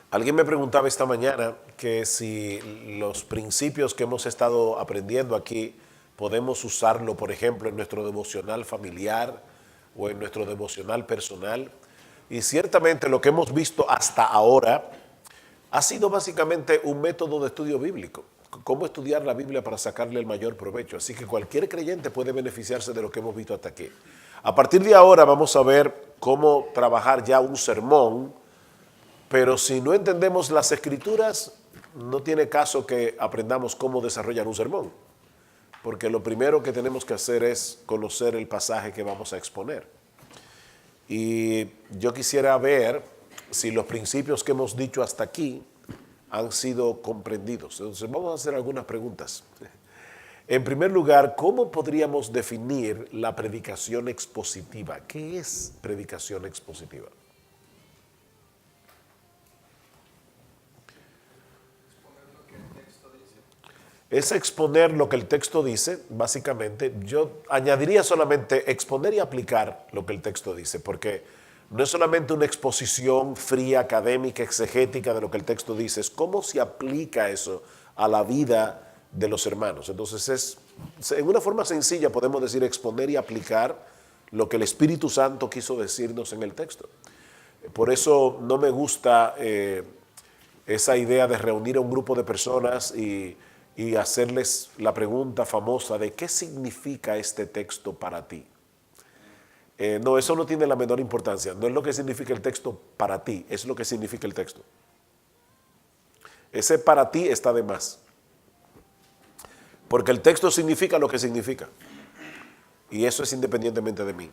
Alguien me preguntaba esta mañana que si los principios que hemos estado aprendiendo aquí podemos usarlo, por ejemplo, en nuestro devocional familiar o en nuestro devocional personal. Y ciertamente lo que hemos visto hasta ahora ha sido básicamente un método de estudio bíblico. Cómo estudiar la Biblia para sacarle el mayor provecho. Así que cualquier creyente puede beneficiarse de lo que hemos visto hasta aquí. A partir de ahora vamos a ver cómo trabajar ya un sermón, pero si no entendemos las escrituras, no tiene caso que aprendamos cómo desarrollar un sermón, porque lo primero que tenemos que hacer es conocer el pasaje que vamos a exponer. Y yo quisiera ver si los principios que hemos dicho hasta aquí han sido comprendidos. Entonces vamos a hacer algunas preguntas. En primer lugar, ¿cómo podríamos definir la predicación expositiva? ¿Qué es predicación expositiva? Es exponer lo que el texto dice, básicamente. Yo añadiría solamente exponer y aplicar lo que el texto dice, porque no es solamente una exposición fría, académica, exegética de lo que el texto dice, es cómo se aplica eso a la vida de los hermanos. Entonces, en una forma sencilla podemos decir exponer y aplicar lo que el Espíritu Santo quiso decirnos en el texto. Por eso no me gusta esa idea de reunir a un grupo de personas y hacerles la pregunta famosa de ¿qué significa este texto para ti? No, eso no tiene la menor importancia. No es lo que significa el texto para ti, es lo que significa el texto. Ese para ti está de más. Porque el texto significa lo que significa. Y eso es independientemente de mí.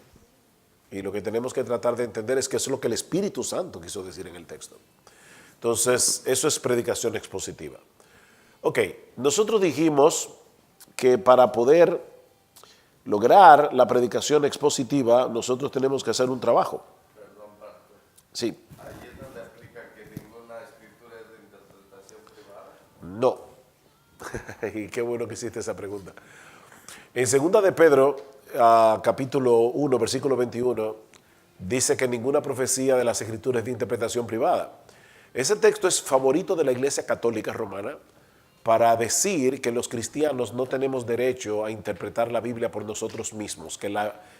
Y lo que tenemos que tratar de entender es que eso es lo que el Espíritu Santo quiso decir en el texto. Entonces, eso es predicación expositiva. Ok, nosotros dijimos que para poder lograr la predicación expositiva, nosotros tenemos que hacer un trabajo. Perdón, pastor. Sí. Ahí es donde aplica que ninguna escritura es de interpretación privada. No. Y qué bueno que hiciste esa pregunta. En segunda de Pedro, capítulo 1, versículo 21, dice que ninguna profecía de las escrituras es de interpretación privada. Ese texto es favorito de la Iglesia Católica Romana para decir que los cristianos no tenemos derecho a interpretar la Biblia por nosotros mismos, que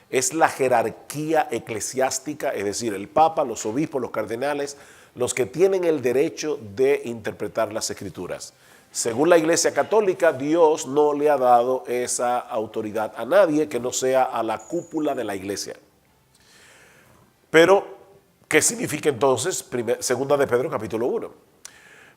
es la jerarquía eclesiástica, es decir, el Papa, los obispos, los cardenales, los que tienen el derecho de interpretar las Escrituras. Según la Iglesia Católica, Dios no le ha dado esa autoridad a nadie que no sea a la cúpula de la Iglesia. Pero, ¿qué significa entonces segunda de Pedro capítulo 1?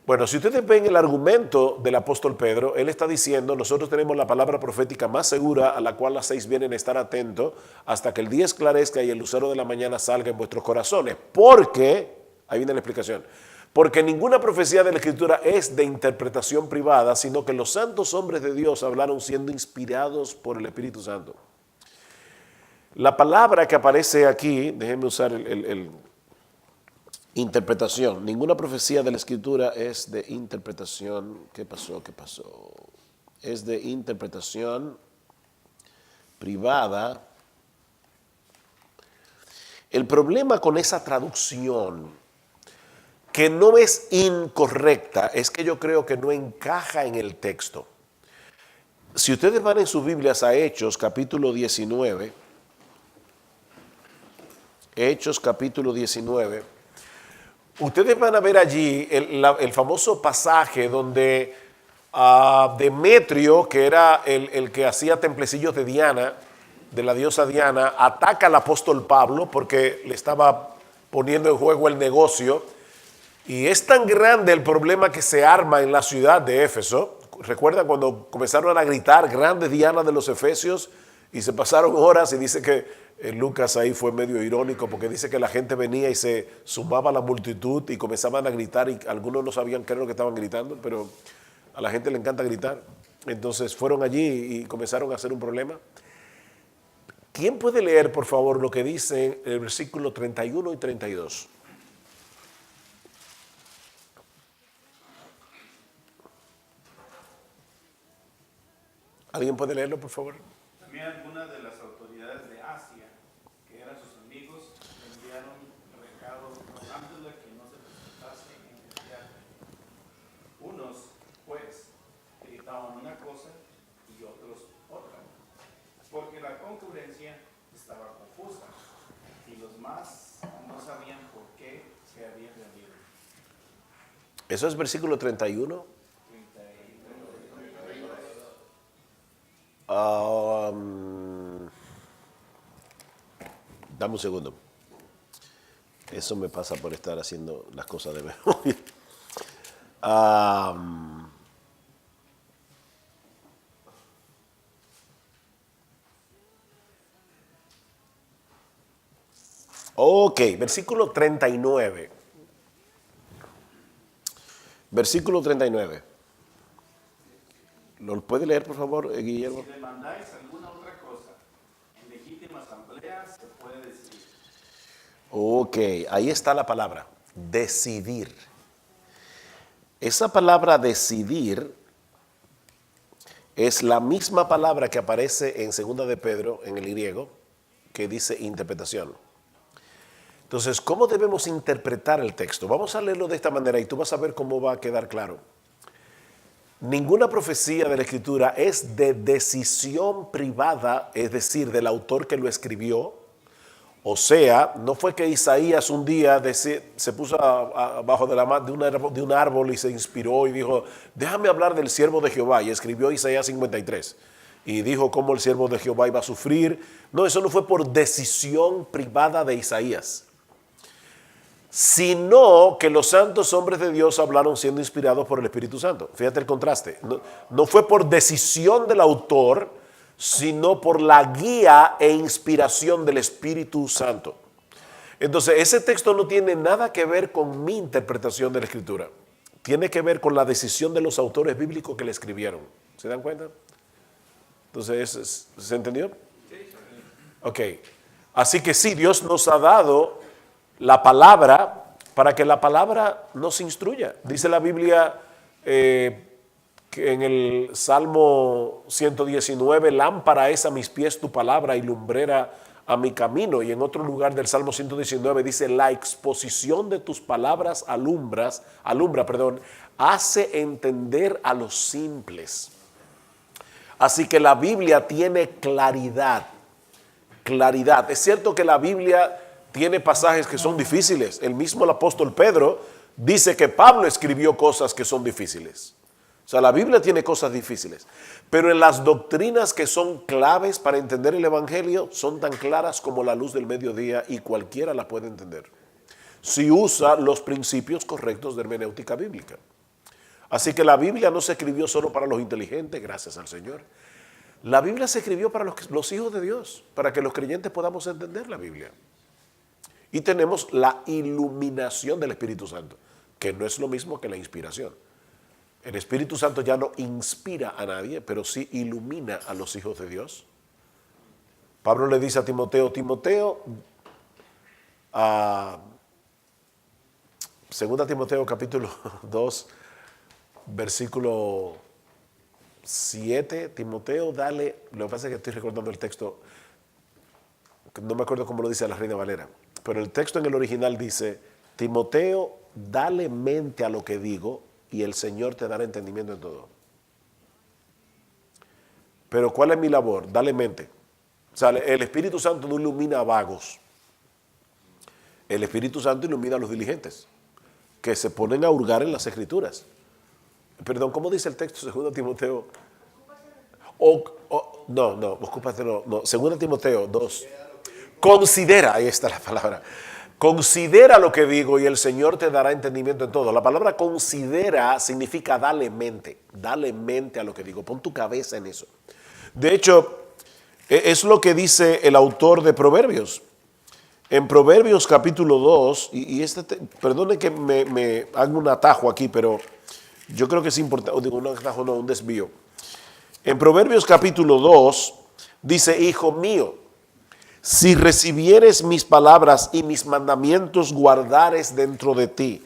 Bueno, si ustedes ven el argumento del apóstol Pedro, él está diciendo, nosotros tenemos la palabra profética más segura a la cual las 6 vienen a estar atentos hasta que el día esclarezca y el lucero de la mañana salga en vuestros corazones. Porque, ahí viene la explicación, porque ninguna profecía de la Escritura es de interpretación privada, sino que los santos hombres de Dios hablaron siendo inspirados por el Espíritu Santo. La palabra que aparece aquí, déjenme usar el interpretación. Ninguna profecía de la Escritura es de interpretación. ¿Qué pasó? ¿Qué pasó? Es de interpretación privada. El problema con esa traducción, que no es incorrecta, es que yo creo que no encaja en el texto. Si ustedes van en sus Biblias a Hechos capítulo 19, Hechos capítulo 19, ustedes van a ver allí el famoso pasaje donde Demetrio, que era el que hacía templecillos de Diana, de la diosa Diana, ataca al apóstol Pablo porque le estaba poniendo en juego el negocio. Y es tan grande el problema que se arma en la ciudad de Éfeso. ¿Recuerdan cuando comenzaron a gritar grandes Diana de los Efesios? Y se pasaron horas y dice que Lucas ahí fue medio irónico porque dice que la gente venía y se sumaba a la multitud y comenzaban a gritar y algunos no sabían qué era lo que estaban gritando, pero a la gente le encanta gritar. Entonces fueron allí y comenzaron a hacer un problema. ¿Quién puede leer, por favor, lo que dice el versículo 31 y 32? ¿Alguien puede leerlo, por favor? También algunas de las autoridades de Asia, que eran sus amigos, le enviaron recado rogándole que no se presentase en el día Eso es versículo 31. Dame un segundo. Eso me pasa por estar haciendo las cosas de memoria. Ok, versículo 39. Versículo 39. ¿Lo puede leer, por favor, Guillermo? Si demandáis alguna otra cosa, en legítima asamblea se puede decidir. Ok, ahí está la palabra, decidir. Esa palabra decidir es la misma palabra que aparece en 2 de Pedro, en el griego, que dice interpretación. Entonces, ¿cómo debemos interpretar el texto? Vamos a leerlo de esta manera y tú vas a ver cómo va a quedar claro. Ninguna profecía de la Escritura es de decisión privada, es decir, del autor que lo escribió. O sea, no fue que Isaías un día se puso abajo de un árbol y se inspiró y dijo, déjame hablar del siervo de Jehová, y escribió Isaías 53. Y dijo cómo el siervo de Jehová iba a sufrir. No, eso no fue por decisión privada de Isaías, sino que los santos hombres de Dios hablaron siendo inspirados por el Espíritu Santo. Fíjate el contraste. No fue por decisión del autor, sino por la guía e inspiración del Espíritu Santo. Entonces, ese texto no tiene nada que ver con mi interpretación de la Escritura. Tiene que ver con la decisión de los autores bíblicos que le escribieron. ¿Se dan cuenta? Entonces, ¿se entendió? Ok. Así que sí, Dios nos ha dado la palabra para que la palabra nos instruya. Dice la Biblia que en el Salmo 119, lámpara es a mis pies tu palabra y lumbrera a mi camino. Y en otro lugar del Salmo 119 dice, la exposición de tus palabras alumbra, hace entender a los simples. Así que la Biblia tiene claridad. Es cierto que la Biblia tiene pasajes que son difíciles. El mismo el apóstol Pedro dice que Pablo escribió cosas que son difíciles. O sea, la Biblia tiene cosas difíciles. Pero en las doctrinas que son claves para entender el Evangelio, son tan claras como la luz del mediodía y cualquiera la puede entender, si usa los principios correctos de hermenéutica bíblica. Así que la Biblia no se escribió solo para los inteligentes, gracias al Señor. La Biblia se escribió para los hijos de Dios, para que los creyentes podamos entender la Biblia. Y tenemos la iluminación del Espíritu Santo, que no es lo mismo que la inspiración. El Espíritu Santo ya no inspira a nadie, pero sí ilumina a los hijos de Dios. Pablo le dice a Timoteo, 2 Timoteo capítulo 2, versículo 7, Timoteo, dale, lo que pasa es que estoy recordando el texto, no me acuerdo cómo lo dice la Reina Valera, pero el texto en el original dice, Timoteo, dale mente a lo que digo y el Señor te dará entendimiento en todo. Pero ¿cuál es mi labor? Dale mente. O sea, el Espíritu Santo no ilumina a vagos. El Espíritu Santo ilumina a los diligentes, que se ponen a hurgar en las Escrituras. Perdón, ¿cómo dice el texto 2 Timoteo? Ocúpate, no. 2 Timoteo 2. Considera, ahí está la palabra. Considera lo que digo y el Señor te dará entendimiento en todo. La palabra considera significa dale mente a lo que digo, pon tu cabeza en eso. De hecho, es lo que dice el autor de Proverbios. En Proverbios capítulo 2, perdone que me haga un atajo aquí, pero yo creo que es importante, un desvío. En Proverbios capítulo 2 dice, hijo mío, si recibieres mis palabras y mis mandamientos guardares dentro de ti,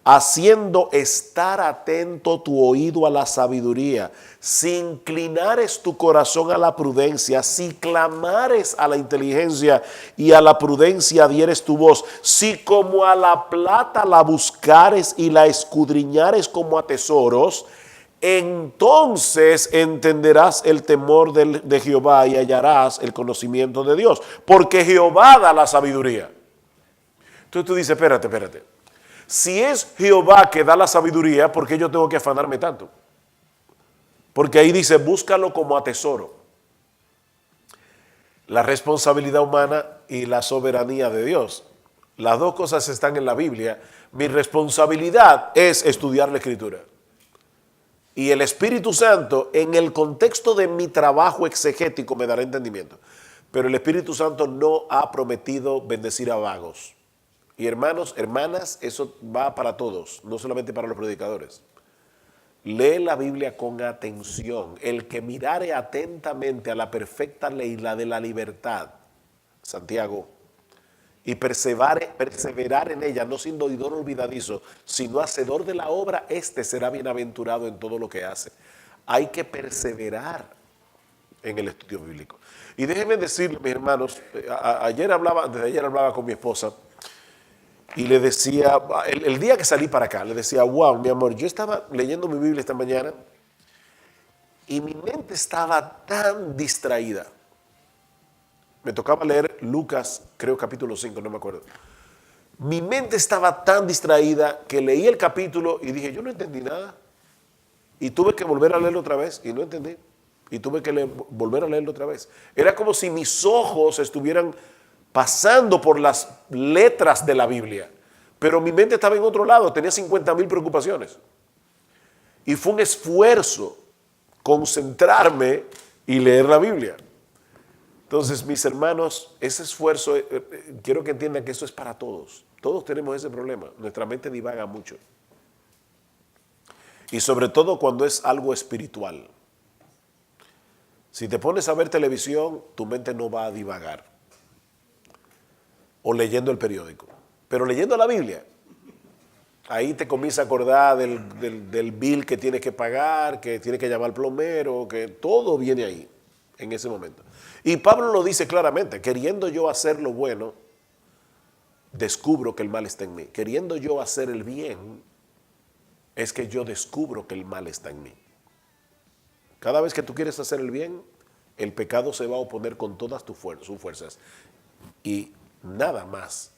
haciendo estar atento tu oído a la sabiduría, si inclinares tu corazón a la prudencia, si clamares a la inteligencia y a la prudencia dieres tu voz, si como a la plata la buscares y la escudriñares como a tesoros, entonces entenderás el temor de Jehová y hallarás el conocimiento de Dios, porque Jehová da la sabiduría. Entonces tú dices, espérate. Si es Jehová que da la sabiduría, ¿por qué yo tengo que afanarme tanto? Porque ahí dice, búscalo como a tesoro. La responsabilidad humana y la soberanía de Dios. Las dos cosas están en la Biblia. Mi responsabilidad es estudiar la Escritura. Y el Espíritu Santo, en el contexto de mi trabajo exegético, me dará entendimiento. Pero el Espíritu Santo no ha prometido bendecir a vagos. Y hermanos, hermanas, eso va para todos, no solamente para los predicadores. Lee la Biblia con atención. El que mirare atentamente a la perfecta ley, la de la libertad, Santiago, y perseverar en ella, no siendo oidor olvidadizo, sino hacedor de la obra, este será bienaventurado en todo lo que hace. Hay que perseverar en el estudio bíblico. Y déjenme decirles, mis hermanos, desde ayer hablaba con mi esposa y le decía, el día que salí para acá, le decía, wow, mi amor, yo estaba leyendo mi Biblia esta mañana y mi mente estaba tan distraída. Me tocaba leer Lucas, creo capítulo 5, no me acuerdo. Mi mente estaba tan distraída que leí el capítulo y dije, yo no entendí nada. Y tuve que volver a leerlo otra vez y no entendí. Y tuve que volver a leerlo otra vez. Era como si mis ojos estuvieran pasando por las letras de la Biblia. Pero mi mente estaba en otro lado, tenía 50,000 preocupaciones. Y fue un esfuerzo concentrarme y leer la Biblia. Entonces, mis hermanos, ese esfuerzo, quiero que entiendan que eso es para todos. Todos tenemos ese problema. Nuestra mente divaga mucho. Y sobre todo cuando es algo espiritual. Si te pones a ver televisión, tu mente no va a divagar. O leyendo el periódico. Pero leyendo la Biblia, ahí te comienza a acordar del bill que tienes que pagar, que tienes que llamar al plomero, que todo viene ahí, en ese momento. Y Pablo lo dice claramente, queriendo yo hacer lo bueno, descubro que el mal está en mí. Queriendo yo hacer el bien, es que yo descubro que el mal está en mí. Cada vez que tú quieres hacer el bien, el pecado se va a oponer con todas sus fuerzas. Y nada más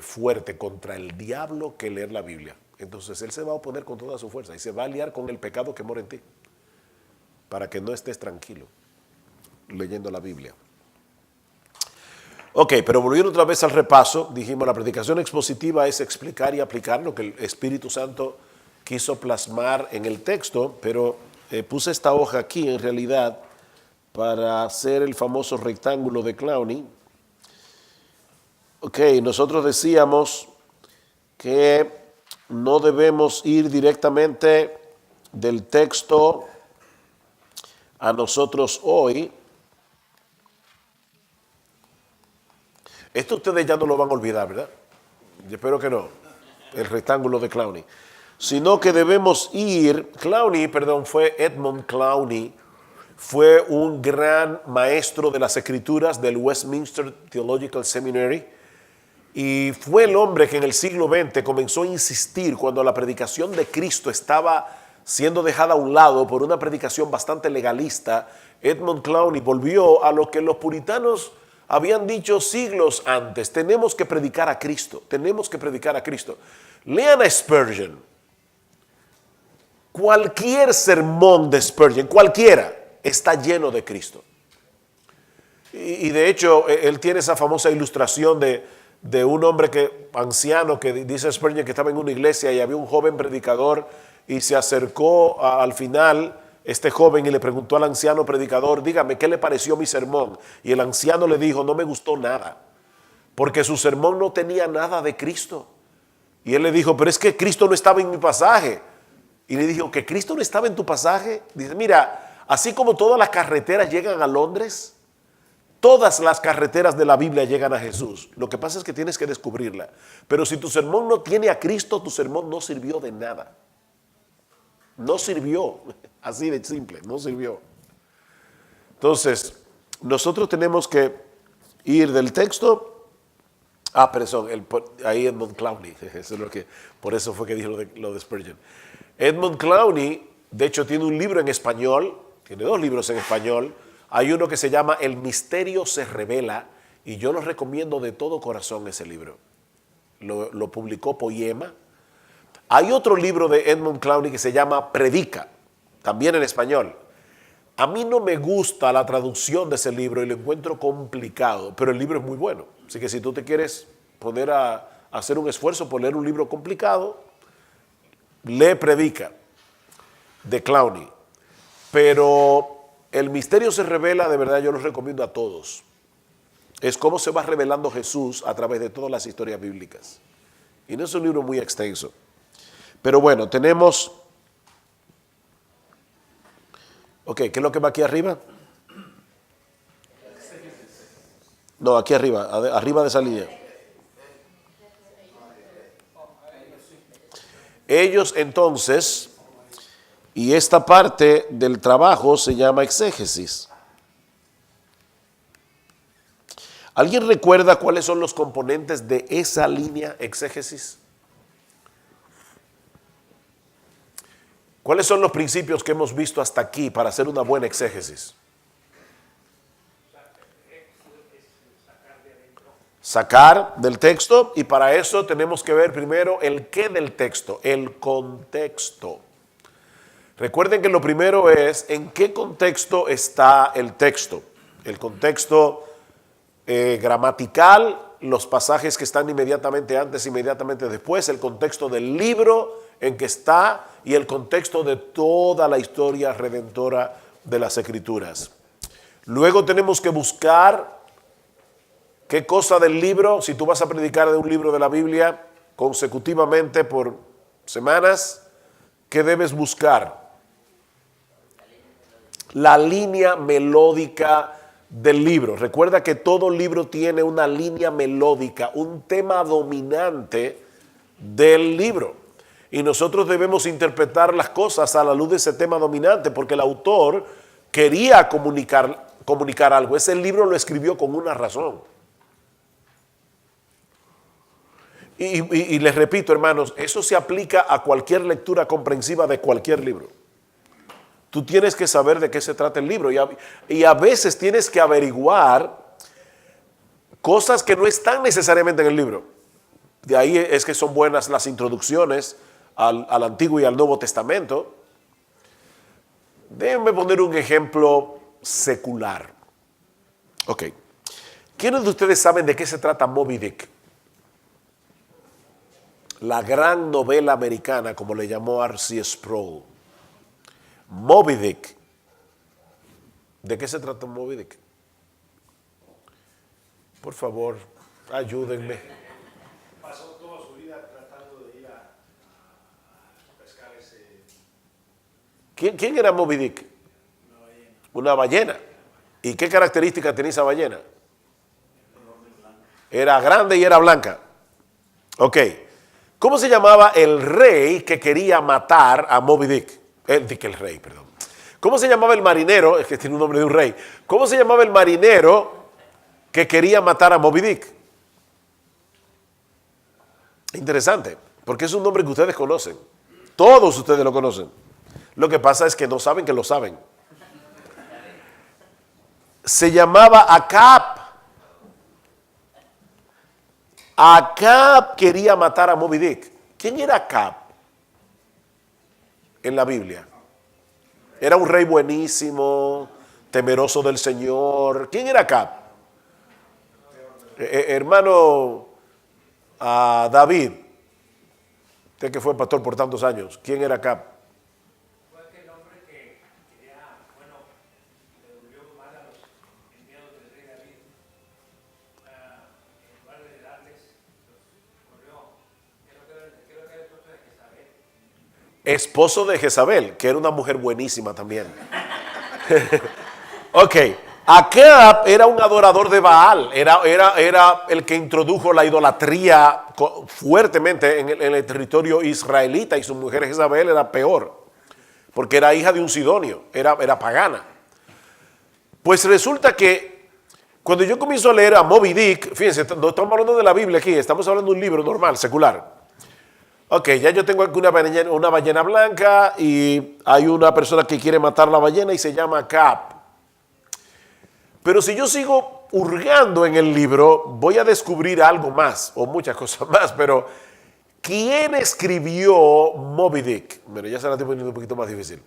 fuerte contra el diablo que leer la Biblia. Entonces él se va a oponer con toda su fuerza y se va a aliar con el pecado que mora en ti, para que no estés tranquilo leyendo la Biblia. Ok, pero volviendo otra vez al repaso, dijimos la predicación expositiva es explicar y aplicar lo que el Espíritu Santo quiso plasmar en el texto, pero puse esta hoja aquí en realidad para hacer el famoso rectángulo de Clowney. Ok, nosotros decíamos que no debemos ir directamente del texto a nosotros hoy. Esto ustedes ya no lo van a olvidar, ¿verdad? Yo espero que no, el rectángulo de Clowney. Sino que debemos ir, fue Edmund Clowney, fue un gran maestro de las escrituras del Westminster Theological Seminary y fue el hombre que en el siglo XX comenzó a insistir cuando la predicación de Cristo estaba siendo dejada a un lado por una predicación bastante legalista. Edmund Clowney volvió a lo que los puritanos habían dicho siglos antes: tenemos que predicar a Cristo, tenemos que predicar a Cristo. Lean a Spurgeon. Cualquier sermón de Spurgeon, cualquiera, está lleno de Cristo. Y de hecho, él tiene esa famosa ilustración de un hombre anciano que dice Spurgeon que estaba en una iglesia y había un joven predicador y se acercó al final este joven y le preguntó al anciano predicador: dígame, ¿qué le pareció mi sermón? Y el anciano le dijo: no me gustó nada, porque su sermón no tenía nada de Cristo. Y él le dijo: pero es que Cristo no estaba en mi pasaje. Y le dijo: ¿que Cristo no estaba en tu pasaje? Dice: mira, así como todas las carreteras llegan a Londres, todas las carreteras de la Biblia llegan a Jesús. Lo que pasa es que tienes que descubrirla. Pero si tu sermón no tiene a Cristo, tu sermón no sirvió de nada. No sirvió. Así de simple, no sirvió. Entonces, nosotros tenemos que ir del texto. Ahí Edmund Clowney. Eso es por eso fue que dijo lo de Spurgeon. Edmund Clowney, de hecho, tiene un libro en español, tiene 2 libros en español. Hay uno que se llama El misterio se revela, y yo lo recomiendo de todo corazón ese libro. lo publicó Poema. Hay otro libro de Edmund Clowney que se llama Predica, también en español. A mí no me gusta la traducción de ese libro y lo encuentro complicado, pero el libro es muy bueno. Así que si tú te quieres poner a hacer un esfuerzo por leer un libro complicado, lee Predica de Clowney. Pero el misterio se revela, de verdad yo lo recomiendo a todos. Es cómo se va revelando Jesús a través de todas las historias bíblicas. Y no es un libro muy extenso. Pero bueno, tenemos... Ok, ¿qué es lo que va aquí arriba? No, aquí arriba, arriba de esa línea. Ellos entonces, y esta parte del trabajo se llama exégesis. ¿Alguien recuerda cuáles son los componentes de esa línea exégesis? ¿Cuáles son los principios que hemos visto hasta aquí para hacer una buena exégesis? Sacar del texto, y para eso tenemos que ver primero el qué del texto, el contexto. Recuerden que lo primero es en qué contexto está el texto. El contexto gramatical, los pasajes que están inmediatamente antes, inmediatamente después, el contexto del libro en que está y el contexto de toda la historia redentora de las Escrituras. Luego tenemos que buscar qué cosa del libro, si tú vas a predicar de un libro de la Biblia consecutivamente por semanas, ¿qué debes buscar? La línea melódica del libro. Recuerda que todo libro tiene una línea melódica, un tema dominante del libro. Y nosotros debemos interpretar las cosas a la luz de ese tema dominante, porque el autor quería comunicar algo. Ese libro lo escribió con una razón. Y les repito, hermanos, eso se aplica a cualquier lectura comprensiva de cualquier libro. Tú tienes que saber de qué se trata el libro y a veces tienes que averiguar cosas que no están necesariamente en el libro. De ahí es que son buenas las introducciones al Antiguo y al Nuevo Testamento. Déjenme poner un ejemplo secular. Ok. ¿Quiénes de ustedes saben de qué se trata Moby Dick? La gran novela americana, como le llamó R.C. Sproul. Moby Dick. ¿De qué se trata Moby Dick? Por favor, ayúdenme. Pasó toda su vida tratando de ir a pescar ese... ¿Quién era Moby Dick? Una ballena. ¿Y qué características tenía esa ballena? Era grande y era blanca. Ok. ¿Cómo se llamaba el rey que quería matar a Moby Dick? El rey, perdón. ¿Cómo se llamaba el marinero? Es que tiene un nombre de un rey. ¿Cómo se llamaba el marinero que quería matar a Moby Dick? Interesante, porque es un nombre que ustedes conocen. Todos ustedes lo conocen. Lo que pasa es que no saben que lo saben. Se llamaba Acab. Acab quería matar a Moby Dick. ¿Quién era Acab en la Biblia? Era un rey buenísimo, temeroso del Señor. ¿Quién era Acab? Hermano David, usted que fue pastor por tantos años, ¿quién era Acab? Fue aquel hombre que quería, bueno, le volvió mal a los enviados del rey David. En lugar de darles, los corrió. Creo que era esposo de Jezabel. Esposo de Jezabel, que era una mujer buenísima también. Ok, Acab era un adorador de Baal, era el que introdujo la idolatría fuertemente en el territorio israelita, y su mujer Jezabel era peor, porque era hija de un sidonio, era pagana. Pues resulta que cuando yo comienzo a leer a Moby Dick, fíjense, no estamos hablando de la Biblia aquí, estamos hablando de un libro normal, secular. Ok, ya yo tengo aquí una ballena blanca y hay una persona que quiere matar la ballena y se llama Acab. Pero si yo sigo hurgando en el libro, voy a descubrir algo más, o muchas cosas más, pero ¿quién escribió Moby Dick? Bueno, ya se la estoy poniendo un poquito más difícil.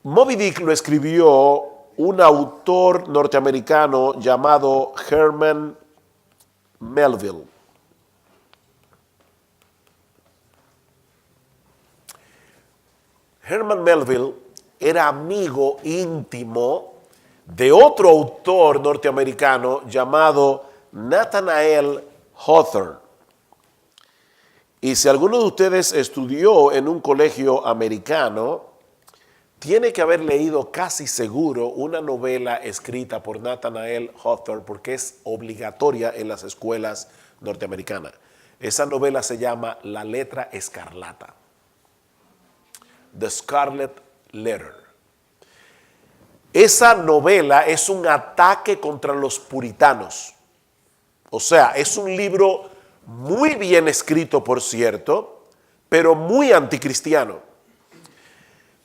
Moby Dick lo escribió un autor norteamericano llamado Herman Melville. Herman Melville era amigo íntimo de otro autor norteamericano llamado Nathaniel Hawthorne. Y si alguno de ustedes estudió en un colegio americano, tiene que haber leído casi seguro una novela escrita por Nathaniel Hawthorne porque es obligatoria en las escuelas norteamericanas. Esa novela se llama La Letra Escarlata. The Scarlet Letter. Esa novela es un ataque contra los puritanos. O sea, es un libro muy bien escrito, por cierto, pero muy anticristiano.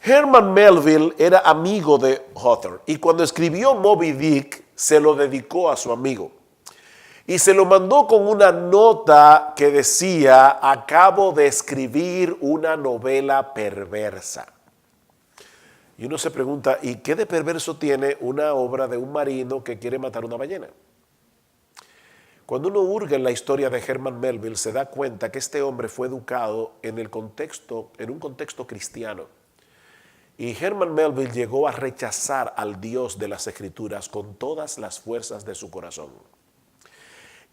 Herman Melville era amigo de Hawthorne y cuando escribió Moby Dick se lo dedicó a su amigo. Y se lo mandó con una nota que decía: acabo de escribir una novela perversa. Y uno se pregunta, ¿y qué de perverso tiene una obra de un marino que quiere matar una ballena? Cuando uno hurga en la historia de Herman Melville, se da cuenta que este hombre fue educado en un contexto cristiano. Y Herman Melville llegó a rechazar al Dios de las Escrituras con todas las fuerzas de su corazón.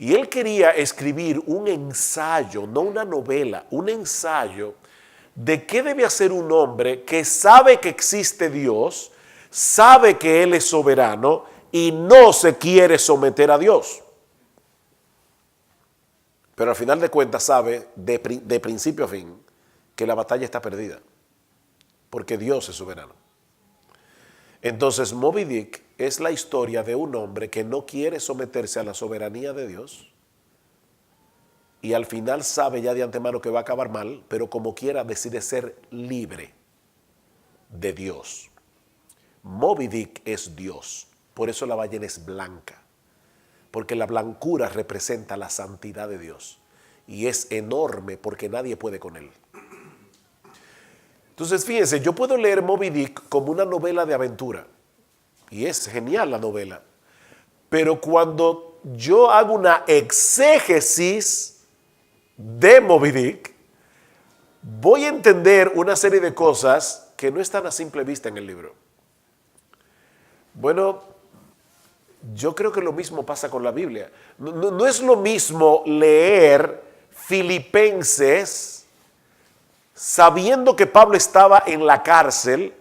Y él quería escribir un ensayo, no una novela, un ensayo de qué debe hacer un hombre que sabe que existe Dios, sabe que Él es soberano y no se quiere someter a Dios. Pero al final de cuentas sabe de principio a fin que la batalla está perdida, porque Dios es soberano. Entonces Moby Dick es la historia de un hombre que no quiere someterse a la soberanía de Dios y al final sabe ya de antemano que va a acabar mal, pero como quiera decide ser libre de Dios. Moby Dick es Dios, por eso la ballena es blanca, porque la blancura representa la santidad de Dios y es enorme porque nadie puede con él. Entonces, fíjense, yo puedo leer Moby Dick como una novela de aventura, y es genial la novela, pero cuando yo hago una exégesis de Moby Dick, voy a entender una serie de cosas que no están a simple vista en el libro. Bueno, yo creo que lo mismo pasa con la Biblia. No es lo mismo leer Filipenses sabiendo que Pablo estaba en la cárcel,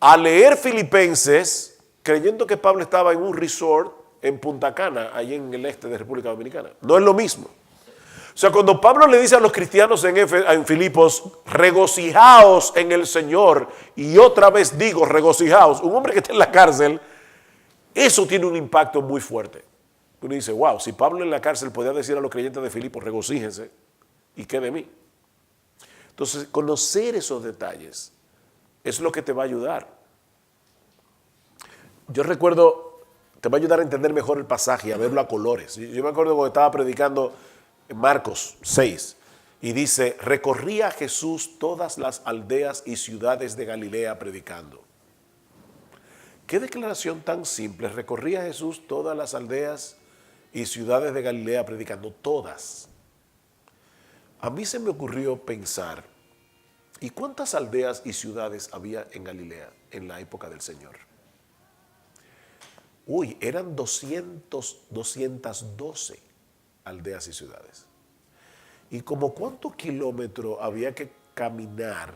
a leer Filipenses creyendo que Pablo estaba en un resort en Punta Cana, ahí en el este de República Dominicana. No es lo mismo. O sea, cuando Pablo le dice a los cristianos en Filipos, regocijaos en el Señor, y otra vez digo regocijaos, un hombre que está en la cárcel, eso tiene un impacto muy fuerte. Uno dice, wow, si Pablo en la cárcel podía decir a los creyentes de Filipos, regocíjense, ¿y qué de mí? Entonces, conocer esos detalles es lo que te va a ayudar. Yo recuerdo, te va a ayudar a entender mejor el pasaje, a verlo a colores. Yo me acuerdo cuando estaba predicando en Marcos 6, y dice, recorría Jesús todas las aldeas y ciudades de Galilea predicando. Qué declaración tan simple, recorría Jesús todas las aldeas y ciudades de Galilea predicando, todas. A mí se me ocurrió pensar, ¿y cuántas aldeas y ciudades había en Galilea en la época del Señor? Uy, eran 212 aldeas y ciudades. ¿Y como cuántos kilómetros había que caminar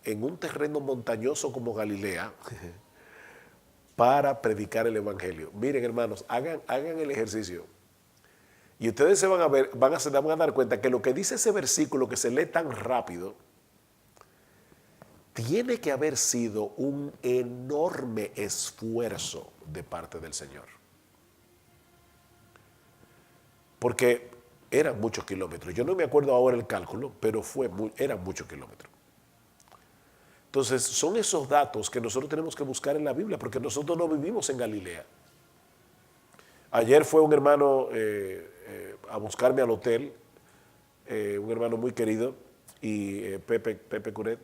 en un terreno montañoso como Galilea para predicar el Evangelio? Miren, hermanos, hagan el ejercicio. Y ustedes se van a dar cuenta que lo que dice ese versículo que se lee tan rápido, tiene que haber sido un enorme esfuerzo de parte del Señor. Porque eran muchos kilómetros. Yo no me acuerdo ahora el cálculo, pero eran muchos kilómetros. Entonces, son esos datos que nosotros tenemos que buscar en la Biblia, porque nosotros no vivimos en Galilea. Ayer fue un hermano a buscarme al hotel, un hermano muy querido, y Pepe Curet,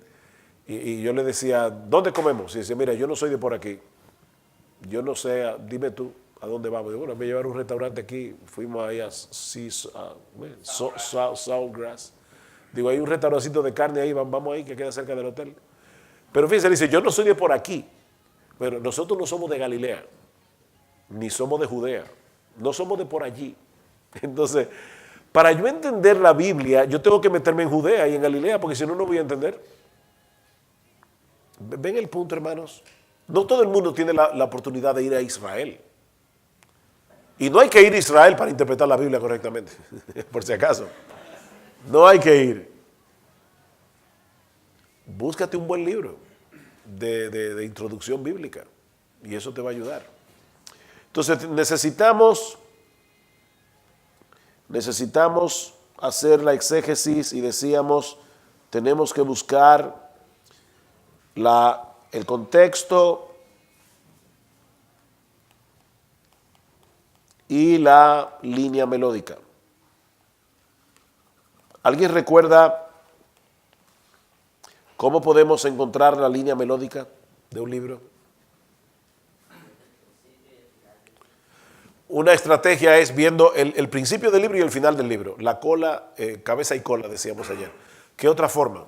y yo le decía, ¿dónde comemos? Y decía, mira, yo no soy de por aquí, yo no sé, dime tú, ¿a dónde vamos? Y bueno, me llevaron a un restaurante aquí, fuimos ahí a Saltgrass. Digo, hay un restaurancito de carne ahí, vamos ahí, que queda cerca del hotel. Pero fíjense, dice, yo no soy de por aquí. Pero nosotros no somos de Galilea, ni somos de Judea, no somos de por allí. Entonces, para yo entender la Biblia, yo tengo que meterme en Judea y en Galilea, porque si no, no voy a entender. ¿Ven el punto, hermanos? No todo el mundo tiene la oportunidad de ir a Israel. Y no hay que ir a Israel para interpretar la Biblia correctamente, por si acaso. No hay que ir. Búscate un buen libro de introducción bíblica y eso te va a ayudar. Entonces necesitamos hacer la exégesis y decíamos, tenemos que buscar el contexto y la línea melódica. ¿Alguien recuerda cómo podemos encontrar la línea melódica de un libro? Una estrategia es viendo el principio del libro y el final del libro. La cola, cabeza y cola, decíamos ayer. ¿Qué otra forma?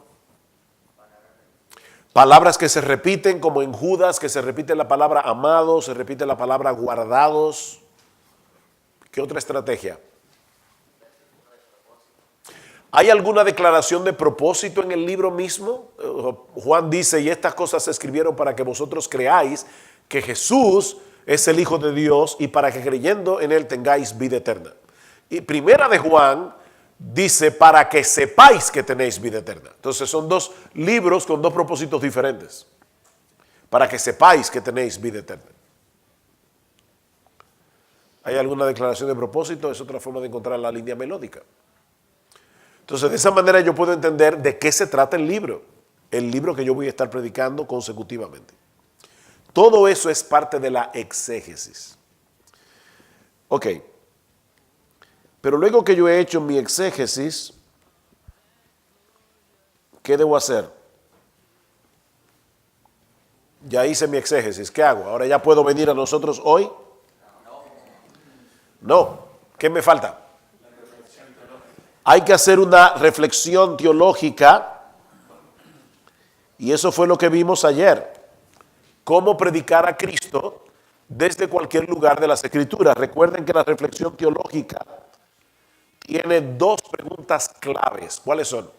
Palabras que se repiten, como en Judas, que se repite la palabra amados, se repite la palabra guardados. ¿Qué otra estrategia? ¿Hay alguna declaración de propósito en el libro mismo? Juan dice, y estas cosas se escribieron para que vosotros creáis que Jesús es el Hijo de Dios y para que creyendo en Él tengáis vida eterna. Y primera de Juan dice, para que sepáis que tenéis vida eterna. Entonces son dos libros con dos propósitos diferentes. Para que sepáis que tenéis vida eterna. ¿Hay alguna declaración de propósito? Es otra forma de encontrar la línea melódica. Entonces, de esa manera yo puedo entender de qué se trata el libro que yo voy a estar predicando consecutivamente. Todo eso es parte de la exégesis. Ok. Pero luego que yo he hecho mi exégesis, ¿qué debo hacer? Ya hice mi exégesis, ¿qué hago? ¿Ahora ya puedo venir a nosotros hoy? No. ¿Qué me falta? Hay que hacer una reflexión teológica y eso fue lo que vimos ayer. Cómo predicar a Cristo desde cualquier lugar de las Escrituras. Recuerden que la reflexión teológica tiene dos preguntas claves. ¿Cuáles son?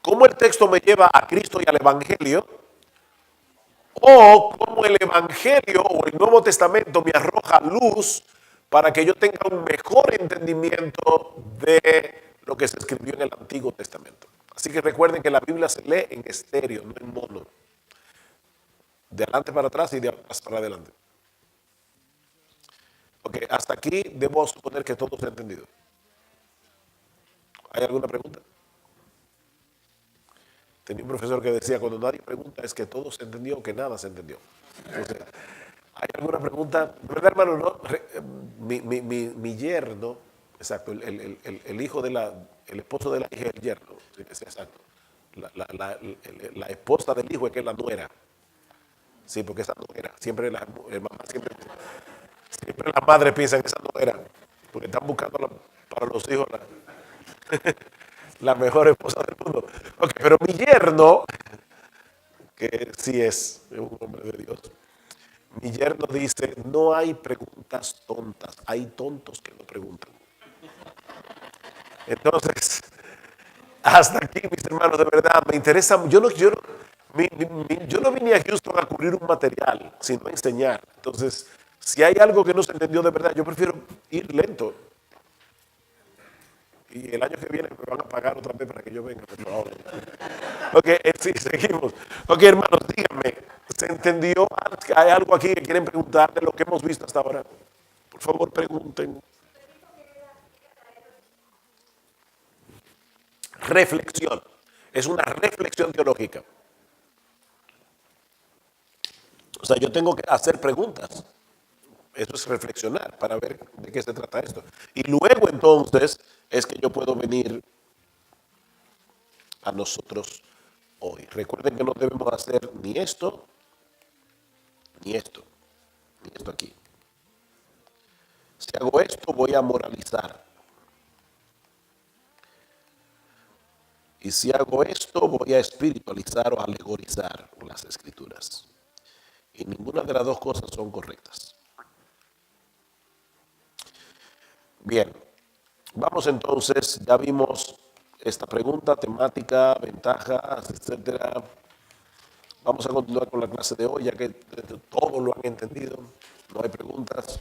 ¿Cómo el texto me lleva a Cristo y al Evangelio? O cómo el Evangelio o el Nuevo Testamento me arroja luz para que yo tenga un mejor entendimiento de lo que se escribió en el Antiguo Testamento. Así que recuerden que la Biblia se lee en estéreo, no en mono. De adelante para atrás y de atrás para adelante. Ok, hasta aquí debo suponer que todo se ha entendido. ¿Hay alguna pregunta? Tenía un profesor que decía, cuando nadie pregunta es que todo se entendió o que nada se entendió. Entonces, ¿hay alguna pregunta? De verdad, hermano, no. Mi yerno, exacto, el hijo el esposo de la hija del yerno, sí, exacto. La esposa del hijo es que es la nuera. Sí, porque esa nuera, siempre la madre piensa en esa nuera, porque están buscando para los hijos la mejor esposa del mundo. Okay, pero mi yerno, que sí es un hombre de Dios, mi yerno dice, no hay preguntas tontas, hay tontos que no preguntan. Entonces, hasta aquí, mis hermanos, de verdad, me interesa, yo no vine a Houston a cubrir un material, sino a enseñar. Entonces, si hay algo que no se entendió de verdad, yo prefiero ir lento. Y el año que viene me van a pagar otra vez para que yo venga, por favor. Ok, sí, seguimos. Ok, hermanos, díganme, ¿se entendió? ¿Hay algo aquí que quieren preguntar de lo que hemos visto hasta ahora? Por favor, pregunten. reflexión. Es una reflexión teológica. O sea, yo tengo que hacer preguntas. Eso es reflexionar para ver de qué se trata esto. Y luego entonces es que yo puedo venir a nosotros hoy. Recuerden que no debemos hacer ni esto, ni esto, ni esto aquí. Si hago esto, voy a moralizar. Y si hago esto, voy a espiritualizar o alegorizar las escrituras. Y ninguna de las dos cosas son correctas. Bien, vamos entonces, ya vimos esta pregunta, temática, ventajas, etcétera. Vamos a continuar con la clase de hoy, ya que todos lo han entendido, no hay preguntas.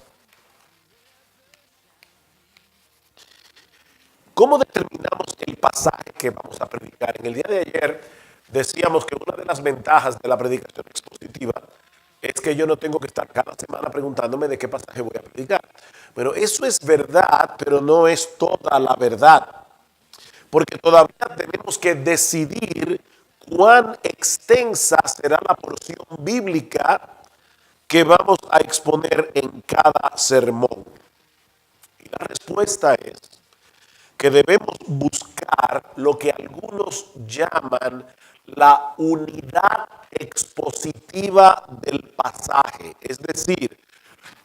¿Cómo determinamos el pasaje que vamos a predicar? En el día de ayer decíamos que una de las ventajas de la predicación expositiva es que yo no tengo que estar cada semana preguntándome de qué pasaje voy a predicar. Pero eso es verdad, pero no es toda la verdad. Porque todavía tenemos que decidir cuán extensa será la porción bíblica que vamos a exponer en cada sermón. Y la respuesta es que debemos buscar lo que algunos llaman la unidad expositiva del pasaje, es decir,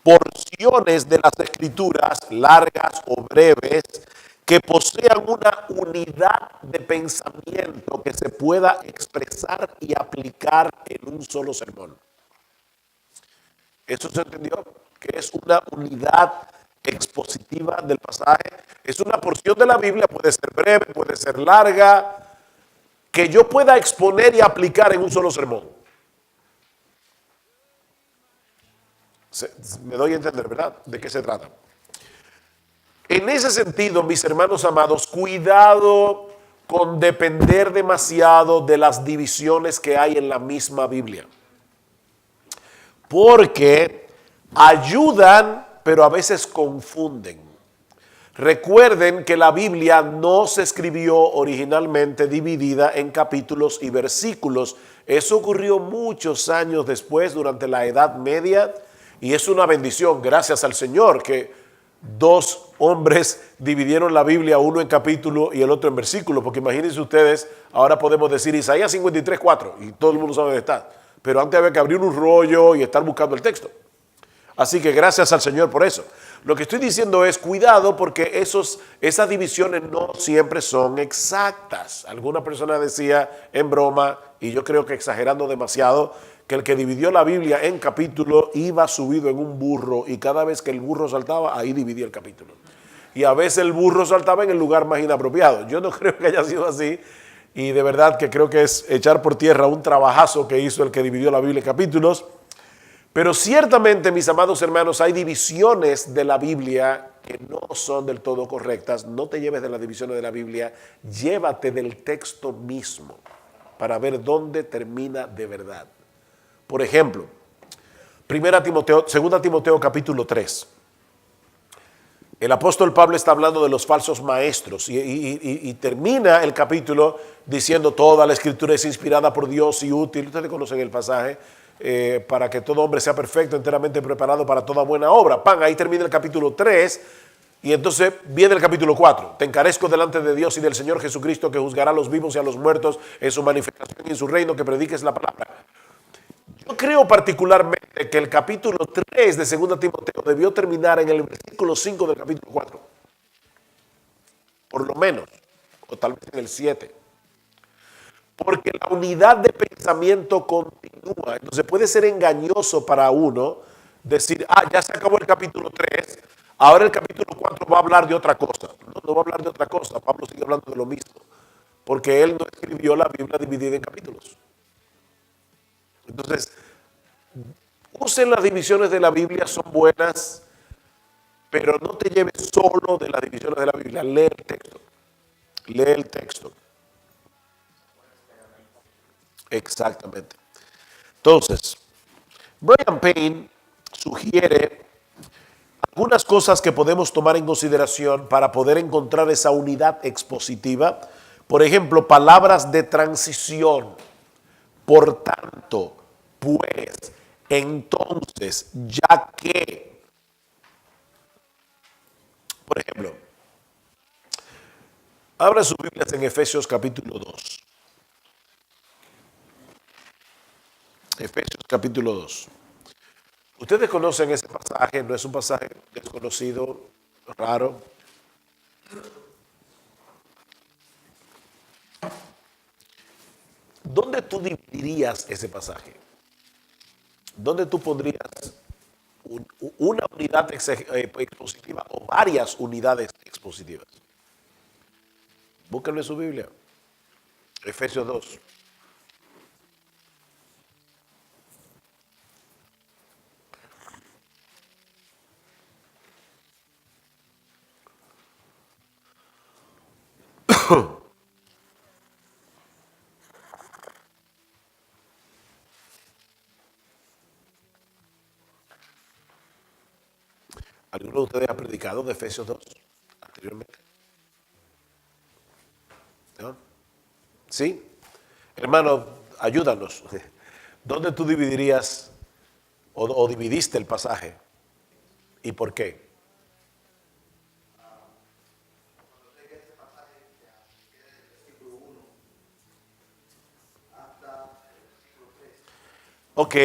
porciones de las escrituras largas o breves que posean una unidad de pensamiento que se pueda expresar y aplicar en un solo sermón. ¿Eso se entendió? Que es una unidad expositiva del pasaje. Es una porción de la Biblia, puede ser breve, puede ser larga, que yo pueda exponer y aplicar en un solo sermón. Me doy a entender, ¿verdad? ¿De qué se trata? En ese sentido, mis hermanos amados, cuidado con depender demasiado de las divisiones que hay en la misma Biblia. Porque ayudan, pero a veces confunden. Recuerden que la Biblia no se escribió originalmente dividida en capítulos y versículos. Eso ocurrió muchos años después, durante la Edad Media, y es una bendición, gracias al Señor, que dos hombres dividieron la Biblia, uno en capítulo y el otro en versículo, porque imagínense ustedes, ahora podemos decir Isaías 53:4 y todo el mundo sabe dónde está, pero antes había que abrir un rollo y estar buscando el texto. Así que gracias al Señor por eso. Lo que estoy diciendo es cuidado, porque esas divisiones no siempre son exactas. Alguna persona decía en broma, y yo creo que exagerando demasiado, que el que dividió la Biblia en capítulos iba subido en un burro, y cada vez que el burro saltaba, ahí dividía el capítulo. Y a veces el burro saltaba en el lugar más inapropiado. Yo no creo que haya sido así, y de verdad que creo que es echar por tierra un trabajazo que hizo el que dividió la Biblia en capítulos. Pero ciertamente, mis amados hermanos, hay divisiones de la Biblia que no son del todo correctas. No te lleves de las divisiones de la Biblia, llévate del texto mismo para ver dónde termina de verdad. Por ejemplo, 2 Timoteo capítulo 3. El apóstol Pablo está hablando de los falsos maestros y termina el capítulo diciendo toda la escritura es inspirada por Dios y útil. Ustedes conocen el pasaje. Para que todo hombre sea perfecto, enteramente preparado para toda buena obra. Ahí termina el capítulo 3 y entonces viene el capítulo 4. Te encarezco delante de Dios y del Señor Jesucristo, que juzgará a los vivos y a los muertos en su manifestación y en su reino, que prediques la palabra. Yo creo particularmente que el capítulo 3 de 2 Timoteo debió terminar en el versículo 5 del capítulo 4. Por lo menos, o tal vez en el 7. Porque la unidad de pensamiento continúa. Entonces puede ser engañoso para uno decir, ya se acabó el capítulo 3, ahora el capítulo 4 va a hablar de otra cosa. No va a hablar de otra cosa, Pablo sigue hablando de lo mismo. Porque él no escribió la Biblia dividida en capítulos. Entonces, usen las divisiones de la Biblia, son buenas, pero no te lleves solo de las divisiones de la Biblia. Lee el texto. Lee el texto. Exactamente. Entonces, Brian Payne sugiere algunas cosas que podemos tomar en consideración para poder encontrar esa unidad expositiva Por ejemplo, palabras de transición. Por tanto, pues, entonces, ya que, por ejemplo, abra sus Biblias en Efesios capítulo 2. Efesios capítulo 2. Ustedes conocen ese pasaje, no es un pasaje desconocido, raro. ¿Dónde tú dividirías ese pasaje? ¿Dónde tú pondrías una unidad expositiva o varias unidades expositivas? Búsquenlo en su Biblia. Efesios 2. ¿Alguno de ustedes ha predicado de Efesios 2 anteriormente? ¿No? ¿Sí? Hermano, ayúdanos. ¿Dónde tú dividirías o dividiste el pasaje? ¿Y por qué? Ok.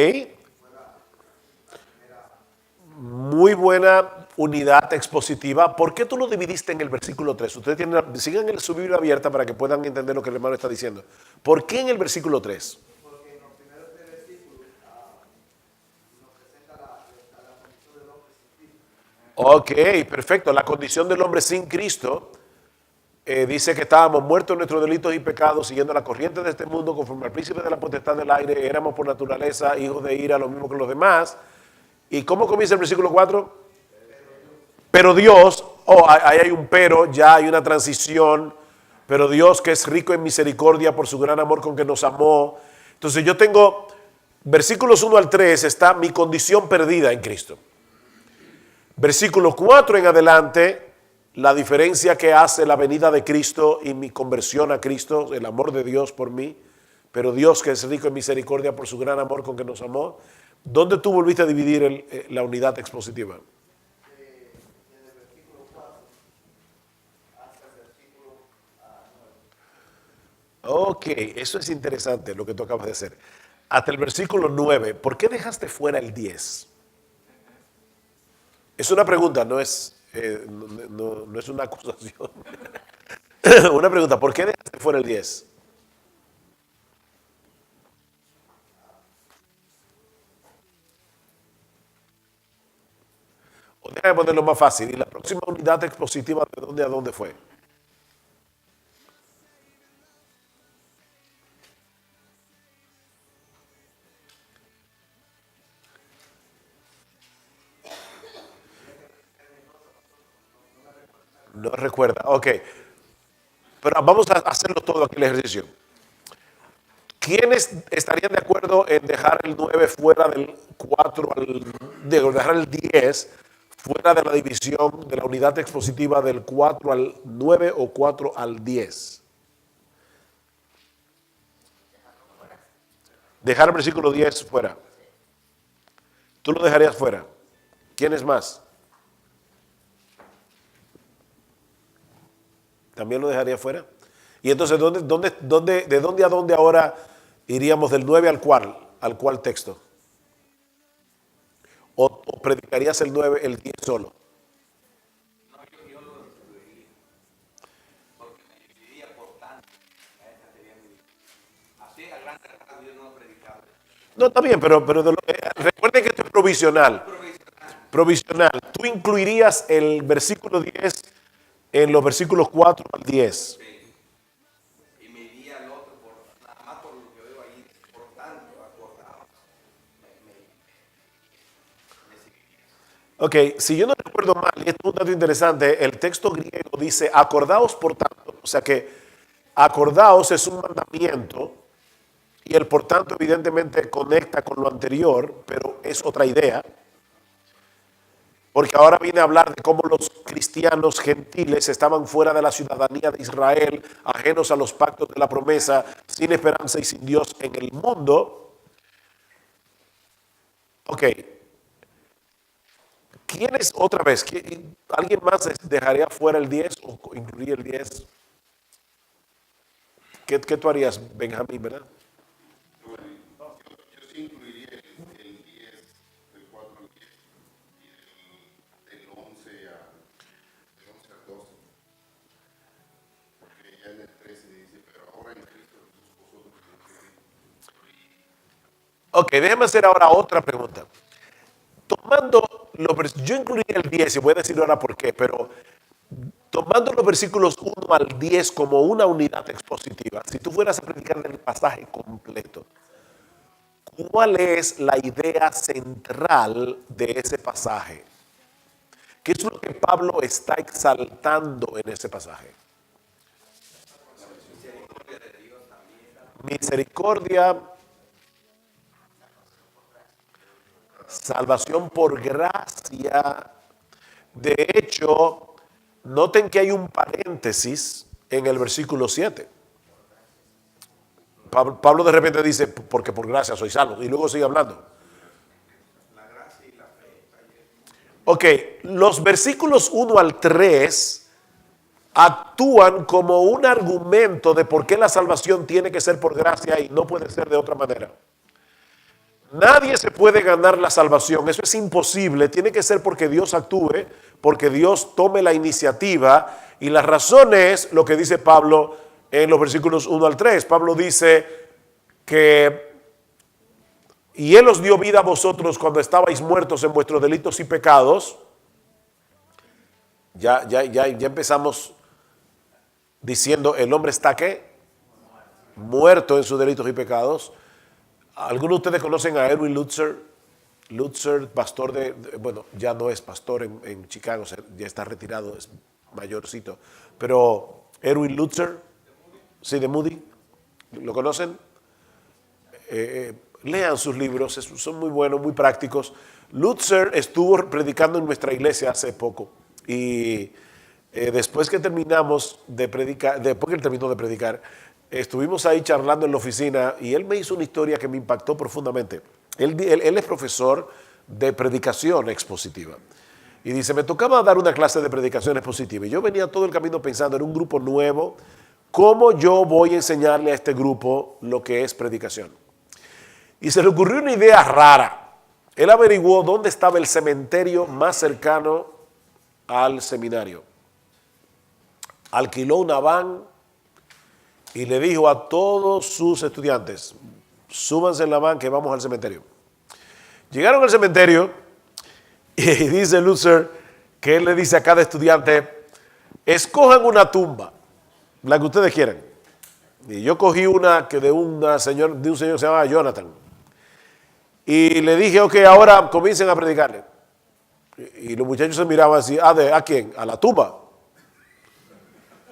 Muy buena unidad expositiva. ¿Por qué tú lo dividiste en el versículo 3? Ustedes sigan en su Biblia abierta para que puedan entender lo que el hermano está diciendo. ¿Por qué en el versículo 3? Porque en los primeros tres versículos nos presenta la condición del hombre sin Cristo. Ok, perfecto. La condición del hombre sin Cristo dice que estábamos muertos en nuestros delitos y pecados, siguiendo la corriente de este mundo, conforme al príncipe de la potestad del aire. Éramos por naturaleza hijos de ira, lo mismo que los demás. ¿Y cómo comienza el versículo 4? Pero Dios, ahí hay un pero, ya hay una transición. Pero Dios, que es rico en misericordia por su gran amor con que nos amó. Entonces yo tengo versículos 1 al 3, está mi condición perdida en Cristo. Versículo 4 en adelante, la diferencia que hace la venida de Cristo y mi conversión a Cristo, el amor de Dios por mí. Pero Dios, que es rico en misericordia por su gran amor con que nos amó. ¿Dónde tú volviste a dividir la unidad expositiva? Desde el versículo 4 hasta el versículo 9. Ok, eso es interesante lo que tú acabas de hacer. Hasta el versículo 9, ¿por qué dejaste fuera el 10? Es una pregunta, no es una acusación. Una pregunta, ¿por qué dejaste fuera el 10? O déjame ponerlo más fácil. ¿Y la próxima unidad expositiva de dónde a dónde fue? No recuerda, ok. Pero vamos a hacerlo todo aquí el ejercicio. ¿Quiénes estarían de acuerdo en dejar el 9 fuera del 4 dejar el 10 fuera de la división de la unidad expositiva del 4 al 9 o 4 al 10? Dejar el versículo 10 fuera. ¿Tú lo dejarías fuera? ¿Quiénes más? ¿También lo dejaría fuera? Y entonces, ¿de dónde a dónde ahora iríamos del 9 al cuál texto? ¿O predicarías el 9, el 10 solo? No, yo lo distribuiría, porque me dividiría por tanto. Esa sería así a grandes rasgos yo no lo predicaba. No, está bien, pero recuerden que esto es provisional. Provisional. Tú incluirías el versículo 10 en los versículos 4 al 10. Y me iría al otro, nada más por lo que veo ahí, por tanto, acordado. Ok, si yo no recuerdo mal, y esto es un dato interesante, el texto griego dice, acordaos por tanto. O sea que acordaos es un mandamiento y el por tanto evidentemente conecta con lo anterior, pero es otra idea. Porque ahora viene a hablar de cómo los cristianos gentiles estaban fuera de la ciudadanía de Israel, ajenos a los pactos de la promesa, sin esperanza y sin Dios en el mundo. Ok. ¿Quiénes, otra vez, alguien más dejaría fuera el 10 o incluiría el 10? ¿Qué tú harías, Benjamín, verdad? Yo sí incluiría el 10, del 4 al 10, y del 11 al 12. Porque ya en el 13 dice, pero ahora en Cristo Jesús vosotros Ok, déjeme hacer ahora otra pregunta. Yo incluiría el 10 y voy a decir ahora por qué, pero tomando los versículos 1 al 10 como una unidad expositiva, si tú fueras a predicar el pasaje completo, ¿cuál es la idea central de ese pasaje? ¿Qué es lo que Pablo está exaltando en ese pasaje? Misericordia, salvación por gracia. De hecho, noten que hay un paréntesis en el versículo 7. Pablo de repente dice, porque por gracia soy salvo, y luego sigue hablando. Ok, los versículos 1 al 3 actúan como un argumento de por qué la salvación tiene que ser por gracia y no puede ser de otra manera. Nadie se puede ganar la salvación, eso es imposible, tiene que ser porque Dios actúe, porque Dios tome la iniciativa, y la razón es lo que dice Pablo en los versículos 1 al 3. Pablo dice que, y Él os dio vida a vosotros cuando estabais muertos en vuestros delitos y pecados. Ya empezamos diciendo, el hombre está ¿qué? Muerto en sus delitos y pecados. Algunos de ustedes conocen a Erwin Lutzer. Lutzer, pastor bueno, ya no es pastor en Chicago, ya está retirado, es mayorcito. Pero Erwin Lutzer, sí, de Moody, ¿lo conocen? Lean sus libros, son muy buenos, muy prácticos. Lutzer estuvo predicando en nuestra iglesia hace poco y después que terminamos de predicar, después que él terminó de predicar, estuvimos ahí charlando en la oficina y él me hizo una historia que me impactó profundamente. Él es profesor de predicación expositiva. Y dice, me tocaba dar una clase de predicación expositiva. Y yo venía todo el camino pensando en un grupo nuevo, ¿cómo yo voy a enseñarle a este grupo lo que es predicación? Y se le ocurrió una idea rara. Él averiguó dónde estaba el cementerio más cercano al seminario. Alquiló una van y le dijo a todos sus estudiantes, súbanse en la van que vamos al cementerio. Llegaron al cementerio y dice Lutzer que él le dice a cada estudiante, escojan una tumba, la que ustedes quieran. Y yo cogí una que de un señor que se llamaba Jonathan. Y le dije, ok, ahora comiencen a predicarle. Y los muchachos se miraban así, ¿a quién? A la tumba.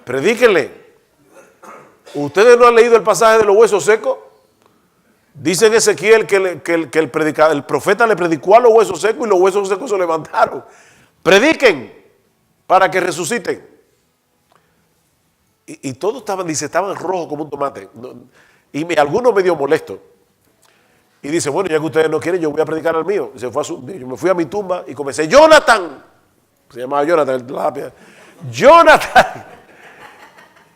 Predíquenle. ¿Ustedes no han leído el pasaje de los huesos secos? Dice en Ezequiel que el profeta le predicó a los huesos secos y los huesos secos se levantaron. Prediquen para que resuciten. Y todos estaban rojos como un tomate. Y algunos medio molestos. Y dice, bueno, ya que ustedes no quieren, yo voy a predicar al mío. Y yo me fui a mi tumba y comencé, Jonathan, se llamaba Jonathan, Jonathan,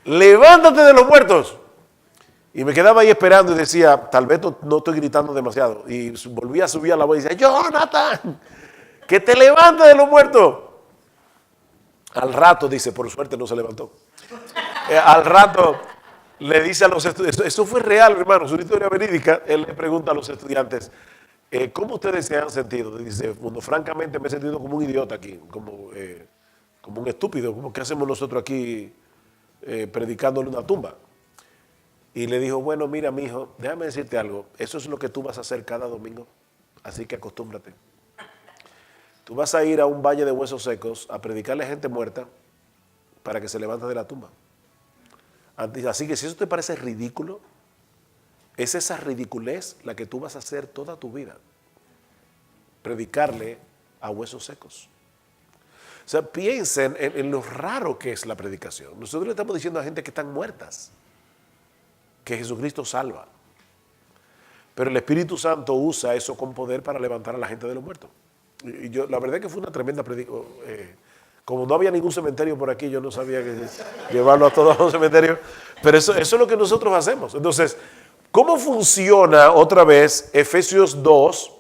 levántate de los muertos. Y me quedaba ahí esperando y decía, tal vez no estoy gritando demasiado. Y volví a subir a la voz y decía, Jonathan, que te levantes de los muertos. Al rato, dice, por suerte no se levantó. Al rato le dice a los estudiantes, eso fue real, hermano, es una historia verídica. Él le pregunta a los estudiantes, ¿cómo ustedes se han sentido? Dice, bueno, francamente me he sentido como un idiota aquí, como un estúpido, como que hacemos nosotros aquí predicándole una tumba. Y le dijo, bueno, mira, mijo, déjame decirte algo, eso es lo que tú vas a hacer cada domingo, así que acostúmbrate. Tú vas a ir a un valle de huesos secos a predicarle a gente muerta para que se levante de la tumba. Así que si eso te parece ridículo, es esa ridiculez la que tú vas a hacer toda tu vida. Predicarle a huesos secos. O sea, piensen en lo raro que es la predicación. Nosotros le estamos diciendo a gente que están muertas que Jesucristo salva. Pero el Espíritu Santo usa eso con poder para levantar a la gente de los muertos. Y yo, la verdad que fue una tremenda predicación. Como no había ningún cementerio por aquí, yo no sabía que llevarlo a todos a un cementerio. Pero eso es lo que nosotros hacemos. Entonces, ¿cómo funciona otra vez Efesios 2,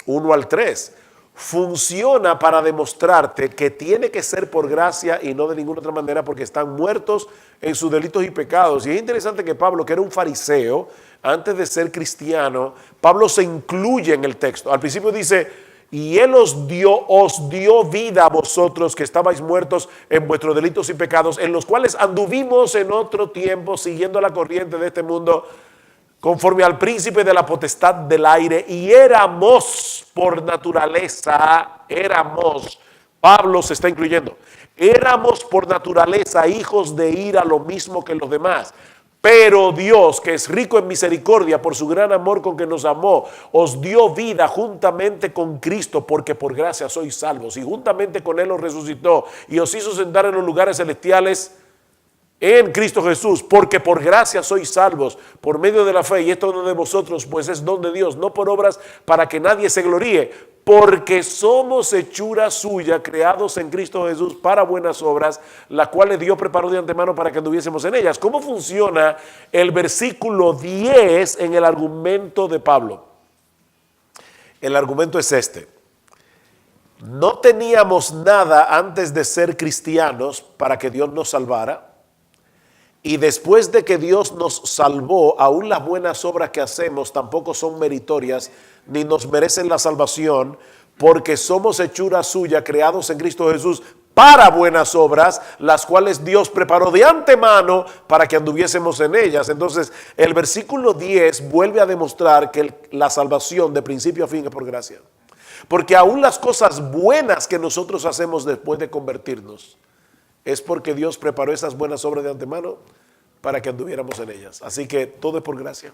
1 al 3? Funciona para demostrarte que tiene que ser por gracia y no de ninguna otra manera, porque están muertos en sus delitos y pecados. Y es interesante que Pablo, que era un fariseo, antes de ser cristiano, Pablo se incluye en el texto. Al principio dice, y Él os dio vida a vosotros que estabais muertos en vuestros delitos y pecados, en los cuales anduvimos en otro tiempo siguiendo la corriente de este mundo, conforme al príncipe de la potestad del aire, y éramos por naturaleza, Pablo se está incluyendo, éramos por naturaleza hijos de ira, lo mismo que los demás. Pero Dios, que es rico en misericordia por su gran amor con que nos amó, os dio vida juntamente con Cristo, porque por gracia sois salvos, y juntamente con Él os resucitó y os hizo sentar en los lugares celestiales en Cristo Jesús, porque por gracia sois salvos por medio de la fe, y esto no de vosotros, pues es don de Dios, no por obras para que nadie se gloríe, porque somos hechura suya, creados en Cristo Jesús para buenas obras, las cuales Dios preparó de antemano para que anduviésemos en ellas. ¿Cómo funciona el versículo 10 en el argumento de Pablo? El argumento es este: no teníamos nada antes de ser cristianos para que Dios nos salvara. Y después de que Dios nos salvó, aún las buenas obras que hacemos tampoco son meritorias, ni nos merecen la salvación, porque somos hechura suya, creados en Cristo Jesús para buenas obras, las cuales Dios preparó de antemano para que anduviésemos en ellas. Entonces, el versículo 10 vuelve a demostrar que la salvación de principio a fin es por gracia. Porque aún las cosas buenas que nosotros hacemos después de convertirnos, es porque Dios preparó esas buenas obras de antemano para que anduviéramos en ellas. Así que todo es por gracia.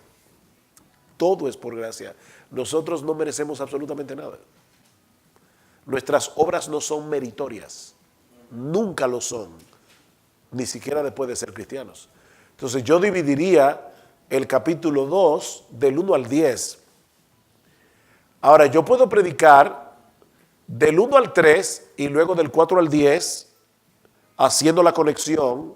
Todo es por gracia. Nosotros no merecemos absolutamente nada. Nuestras obras no son meritorias. Nunca lo son. Ni siquiera después de ser cristianos. Entonces yo dividiría el capítulo 2 del 1 al 10. Ahora yo puedo predicar del 1 al 3 y luego del 4 al 10, haciendo la conexión.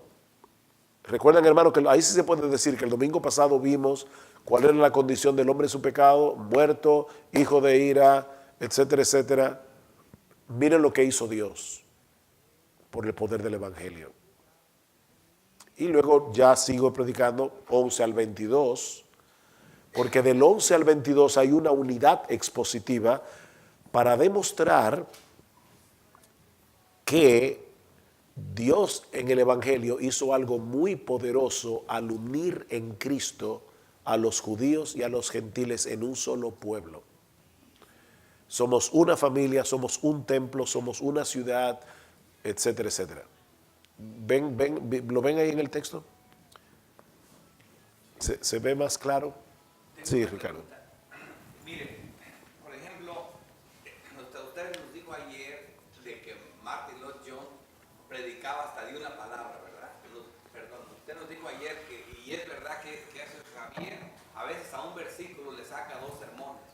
Recuerdan, hermano, que ahí sí se puede decir que el domingo pasado vimos cuál era la condición del hombre en su pecado, muerto, hijo de ira, etcétera, etcétera. Miren lo que hizo Dios por el poder del evangelio. Y luego ya sigo predicando 11 al 22, porque del 11 al 22 hay una unidad expositiva para demostrar que Dios en el evangelio hizo algo muy poderoso al unir en Cristo a los judíos y a los gentiles en un solo pueblo. Somos una familia, somos un templo, somos una ciudad, etcétera, etcétera. ¿Lo ven ahí en el texto? ¿Se ve más claro? Sí, Ricardo. Mire, por ejemplo, usted nos dijo ayer de que Martin Lloyd Jones predicaba hasta de una palabra, ¿verdad? Perdón, usted nos dijo ayer que, y es verdad que hace Javier, a veces a un versículo le saca 2 sermones,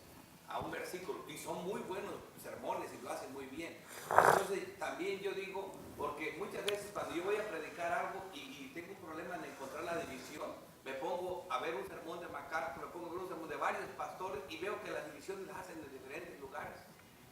a un versículo, y son muy buenos sermones y lo hacen muy bien. Entonces también yo digo, porque muchas veces cuando yo voy a predicar algo y tengo un problema en encontrar la división, me pongo a ver un sermón de MacArthur, me pongo a ver un sermón de varios pastores y veo que las divisiones las hacen de diferentes lugares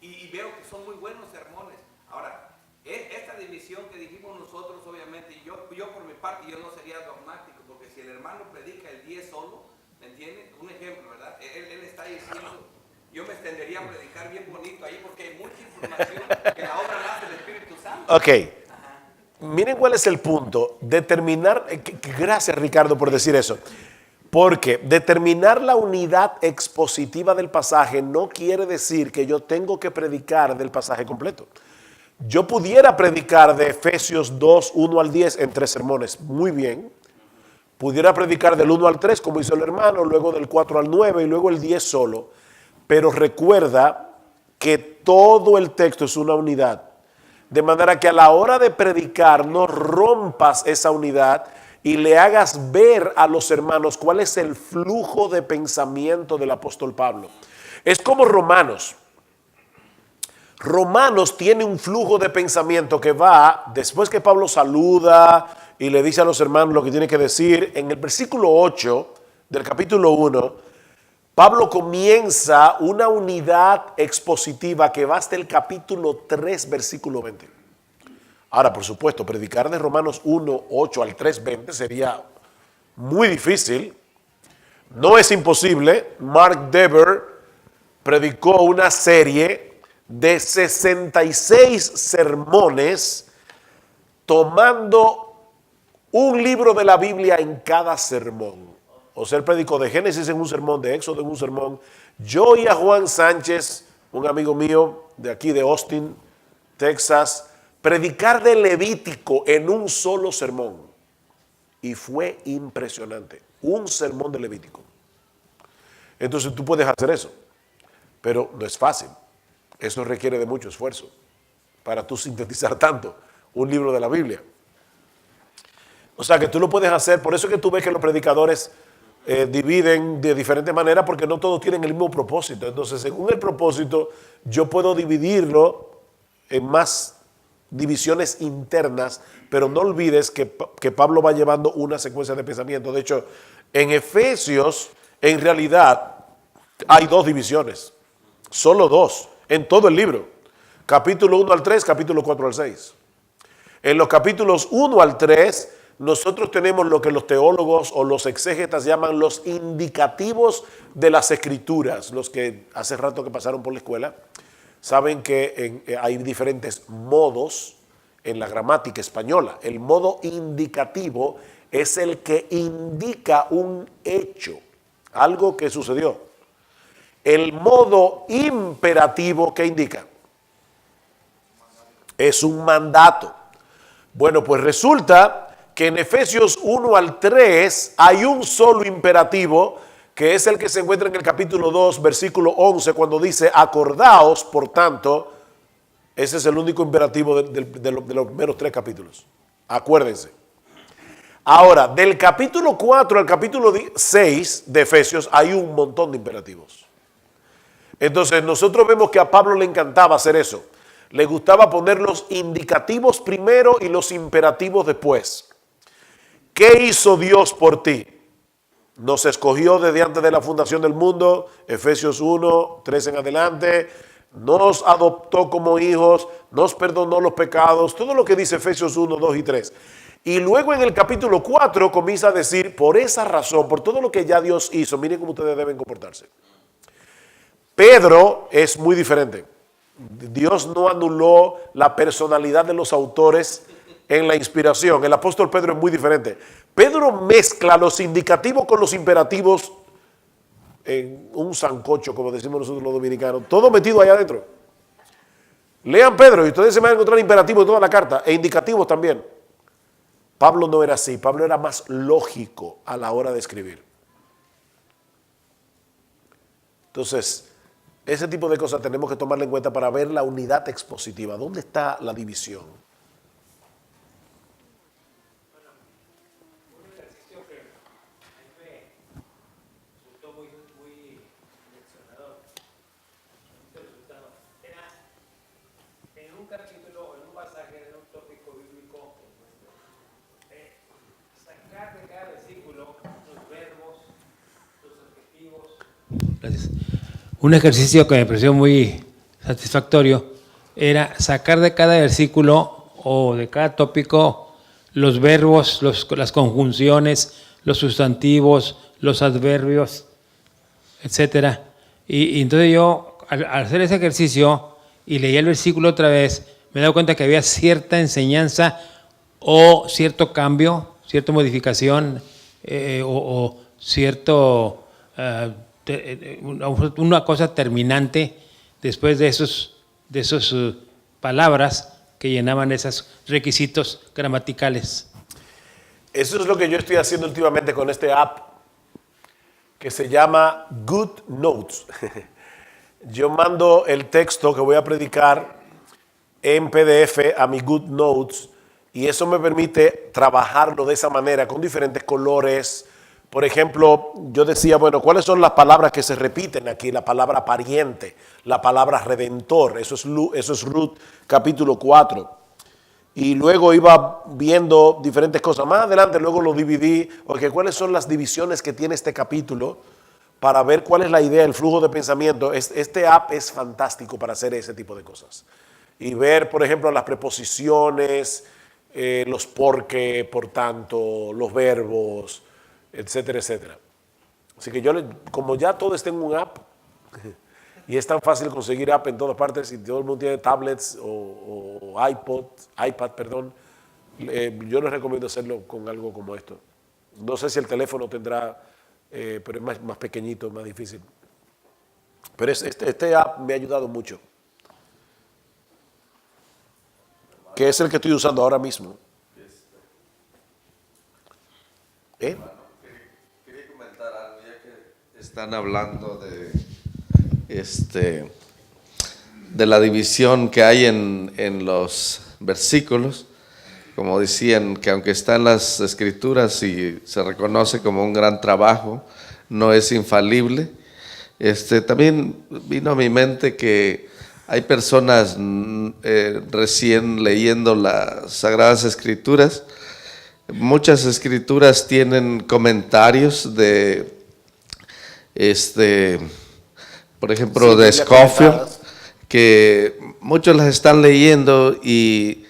y veo que son muy buenos sermones. Ahora, esta división que dijimos nosotros, obviamente, yo por mi parte, yo no sería dogmático, porque si el hermano predica el 10 solo, ¿me entiende? Un ejemplo, ¿verdad? Él está diciendo, yo me extendería a predicar bien bonito ahí, porque hay mucha información que la obra la hace el Espíritu Santo. Ok. Miren cuál es el punto. Determinar, gracias Ricardo por decir eso, porque determinar la unidad expositiva del pasaje no quiere decir que yo tengo que predicar del pasaje completo. Yo pudiera predicar de Efesios 2, 1 al 10 en 3 sermones, muy bien. Pudiera predicar del 1 al 3 como hizo el hermano, luego del 4 al 9 y luego el 10 solo. Pero recuerda que todo el texto es una unidad. De manera que a la hora de predicar no rompas esa unidad y le hagas ver a los hermanos cuál es el flujo de pensamiento del apóstol Pablo. Es como Romanos. Romanos tiene un flujo de pensamiento que va, después que Pablo saluda y le dice a los hermanos lo que tiene que decir, en el versículo 8 del capítulo 1, Pablo comienza una unidad expositiva que va hasta el capítulo 3, versículo 20. Ahora, por supuesto, predicar de Romanos 1, 8 al 3, 20 sería muy difícil. No es imposible. Mark Dever predicó una serie de 66 sermones tomando un libro de la Biblia en cada sermón. O sea, él predicó de Génesis en un sermón, de Éxodo en un sermón. Yo oí a Juan Sánchez, un amigo mío de aquí de Austin, Texas, predicar de Levítico en un solo sermón. Y fue impresionante. Un sermón de Levítico. Entonces tú puedes hacer eso, pero no es fácil. Eso requiere de mucho esfuerzo para tú sintetizar tanto un libro de la Biblia. O sea que tú lo puedes hacer, por eso es que tú ves que los predicadores dividen de diferente manera, porque no todos tienen el mismo propósito. Entonces, según el propósito, yo puedo dividirlo en más divisiones internas, pero no olvides que Pablo va llevando una secuencia de pensamiento. De hecho, en Efesios, en realidad, hay dos divisiones, solo dos, en todo el libro. Capítulo 1 al 3, capítulo 4 al 6. En los capítulos 1 al 3, nosotros tenemos lo que los teólogos o los exégetas llaman los indicativos de las escrituras. Los que hace rato que pasaron por la escuela saben que hay diferentes modos en la gramática española. El modo indicativo es el que indica un hecho, algo que sucedió. El modo imperativo, ¿qué indica? Es un mandato. Bueno, pues resulta que en Efesios 1 al 3 hay un solo imperativo, que es el que se encuentra en el capítulo 2, versículo 11, cuando dice, acordaos, por tanto. Ese es el único imperativo de los primeros 3 capítulos. Acuérdense. Ahora, del capítulo 4 al capítulo 6 de Efesios hay un montón de imperativos. Entonces, nosotros vemos que a Pablo le encantaba hacer eso. Le gustaba poner los indicativos primero y los imperativos después. ¿Qué hizo Dios por ti? Nos escogió desde antes de la fundación del mundo, Efesios 1, 3 en adelante. Nos adoptó como hijos, nos perdonó los pecados, todo lo que dice Efesios 1, 2 y 3. Y luego en el capítulo 4 comienza a decir, por esa razón, por todo lo que ya Dios hizo, miren cómo ustedes deben comportarse. Pedro es muy diferente. Dios no anuló la personalidad de los autores en la inspiración. El apóstol Pedro es muy diferente. Pedro mezcla los indicativos con los imperativos en un sancocho, como decimos nosotros los dominicanos, todo metido allá adentro. Lean Pedro y ustedes se van a encontrar imperativos en toda la carta e indicativos también. Pablo no era así. Pablo era más lógico a la hora de escribir. Entonces, ese tipo de cosas tenemos que tomarla en cuenta para ver la unidad expositiva. ¿Dónde está la división? Un ejercicio que a mí me resultó muy leccionador, era en un capítulo, en un pasaje, en un tópico bíblico, sacar de cada versículo los verbos, los adjetivos. Gracias. Un ejercicio que me pareció muy satisfactorio era sacar de cada versículo o de cada tópico los verbos, las conjunciones, los sustantivos, los adverbios, etc. Y entonces yo, al hacer ese ejercicio y leía el versículo otra vez, me he dado cuenta que había cierta enseñanza o cierto cambio, cierta modificación o cierto... una cosa terminante después de esas palabras que llenaban esos requisitos gramaticales. Eso es lo que yo estoy haciendo últimamente con este app que se llama Good Notes. Yo mando el texto que voy a predicar en PDF a mi GoodNotes y eso me permite trabajarlo de esa manera con diferentes colores. Por ejemplo, yo decía, bueno, ¿cuáles son las palabras que se repiten aquí? La palabra pariente, la palabra redentor, eso es Ruth capítulo 4. Y luego iba viendo diferentes cosas. Más adelante luego lo dividí, porque cuáles son las divisiones que tiene este capítulo para ver cuál es la idea, el flujo de pensamiento. Este app es fantástico para hacer ese tipo de cosas. Y ver, por ejemplo, las preposiciones, los por qué, por tanto, los verbos, etcétera, etcétera. Así que como ya todo está en un app, y es tan fácil conseguir app en todas partes, y todo el mundo tiene tablets o iPad, perdón, yo les recomiendo hacerlo con algo como esto. No sé si el teléfono tendrá, pero es más pequeñito, más difícil. Pero este app me ha ayudado mucho, que es el que estoy usando ahora mismo. Quería comentar algo, ya que están hablando de la división que hay en los versículos. Como decían, que aunque está en las Escrituras y se reconoce como un gran trabajo, no es infalible. También vino a mi mente que hay personas recién leyendo las Sagradas Escrituras. Muchas escrituras tienen comentarios por ejemplo, de Scofield, que muchos las están leyendo y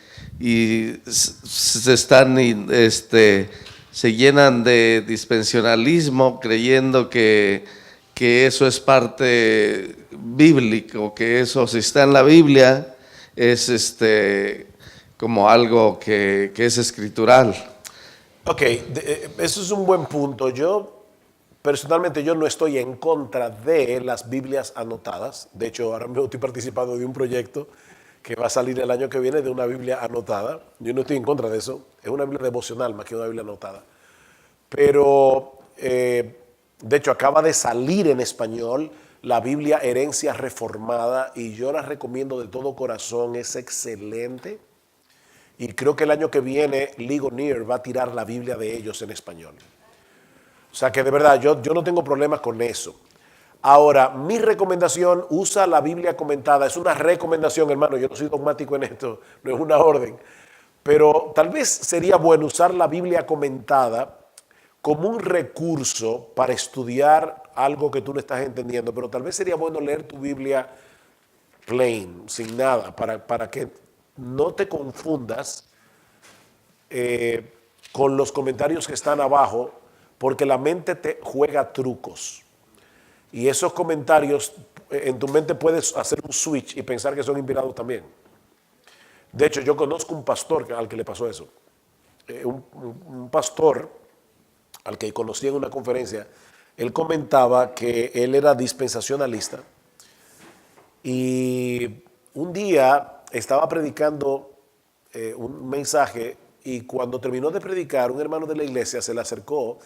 se llenan de dispensacionalismo creyendo que eso es parte bíblico, que eso si está en la Biblia es como algo que es escritural. Ok, eso es un buen punto. Personalmente yo no estoy en contra de las Biblias anotadas. De hecho, ahora mismo estoy participando de un proyecto que va a salir el año que viene de una Biblia anotada. Yo no estoy en contra de eso. Es una Biblia devocional más que una Biblia anotada. Pero, de hecho, acaba de salir en español la Biblia Herencia Reformada y yo la recomiendo de todo corazón. Es excelente. Y creo que el año que viene Ligonier va a tirar la Biblia de ellos en español. O sea que de verdad yo no tengo problemas con eso. Ahora, mi recomendación, usa la Biblia comentada. Es una recomendación, hermano. Yo no soy dogmático en esto, no es una orden. Pero tal vez sería bueno usar la Biblia comentada como un recurso para estudiar algo que tú no estás entendiendo. Pero tal vez sería bueno leer tu Biblia plain, sin nada, para que no te confundas con los comentarios que están abajo, porque la mente te juega trucos. Y esos comentarios, en tu mente puedes hacer un switch y pensar que son inspirados también. De hecho, yo conozco un pastor al que le pasó eso. Un pastor al que conocí en una conferencia, él comentaba que él era dispensacionalista y un día estaba predicando un mensaje y cuando terminó de predicar, un hermano de la iglesia se le acercó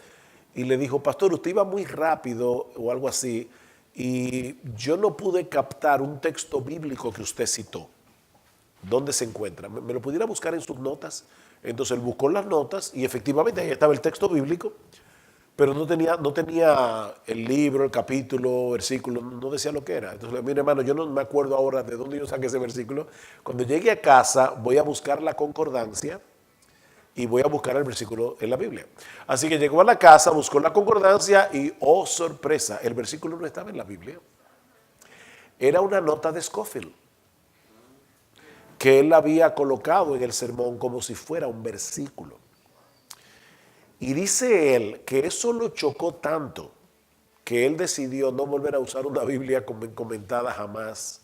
y le dijo, pastor, usted iba muy rápido o algo así y yo no pude captar un texto bíblico que usted citó. ¿Dónde se encuentra? ¿Me lo pudiera buscar en sus notas? Entonces él buscó las notas y efectivamente ahí estaba el texto bíblico, pero no tenía el libro, el capítulo, versículo, no decía lo que era. Entonces, mire hermano, yo no me acuerdo ahora de dónde yo saqué ese versículo. Cuando llegue a casa voy a buscar la concordancia y voy a buscar el versículo en la Biblia. Así que llegó a la casa, buscó la concordancia y, oh sorpresa, el versículo no estaba en la Biblia. Era una nota de Scofield que él había colocado en el sermón como si fuera un versículo. Y dice él que eso lo chocó tanto que él decidió no volver a usar una Biblia comentada jamás.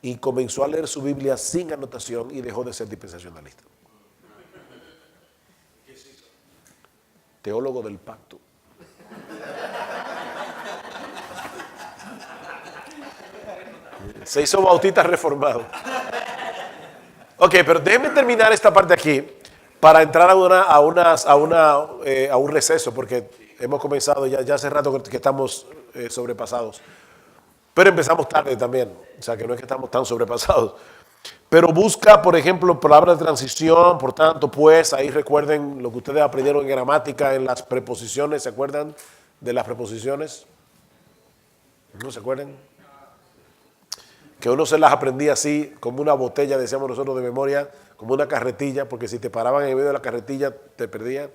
Y comenzó a leer su Biblia sin anotación y dejó de ser dispensacionalista. Teólogo del pacto. Se hizo bautista reformado. Ok, pero déjenme terminar esta parte aquí para entrar a un receso, porque hemos comenzado ya hace rato que estamos sobrepasados. Pero empezamos tarde también, o sea que no es que estamos tan sobrepasados. Pero busca, por ejemplo, palabras de transición, por tanto, pues, ahí recuerden lo que ustedes aprendieron en gramática, en las preposiciones, ¿se acuerdan de las preposiciones? ¿No se acuerdan? Que uno se las aprendía así, como una botella, decíamos nosotros de memoria, como una carretilla, porque si te paraban en el medio de la carretilla, te perdían.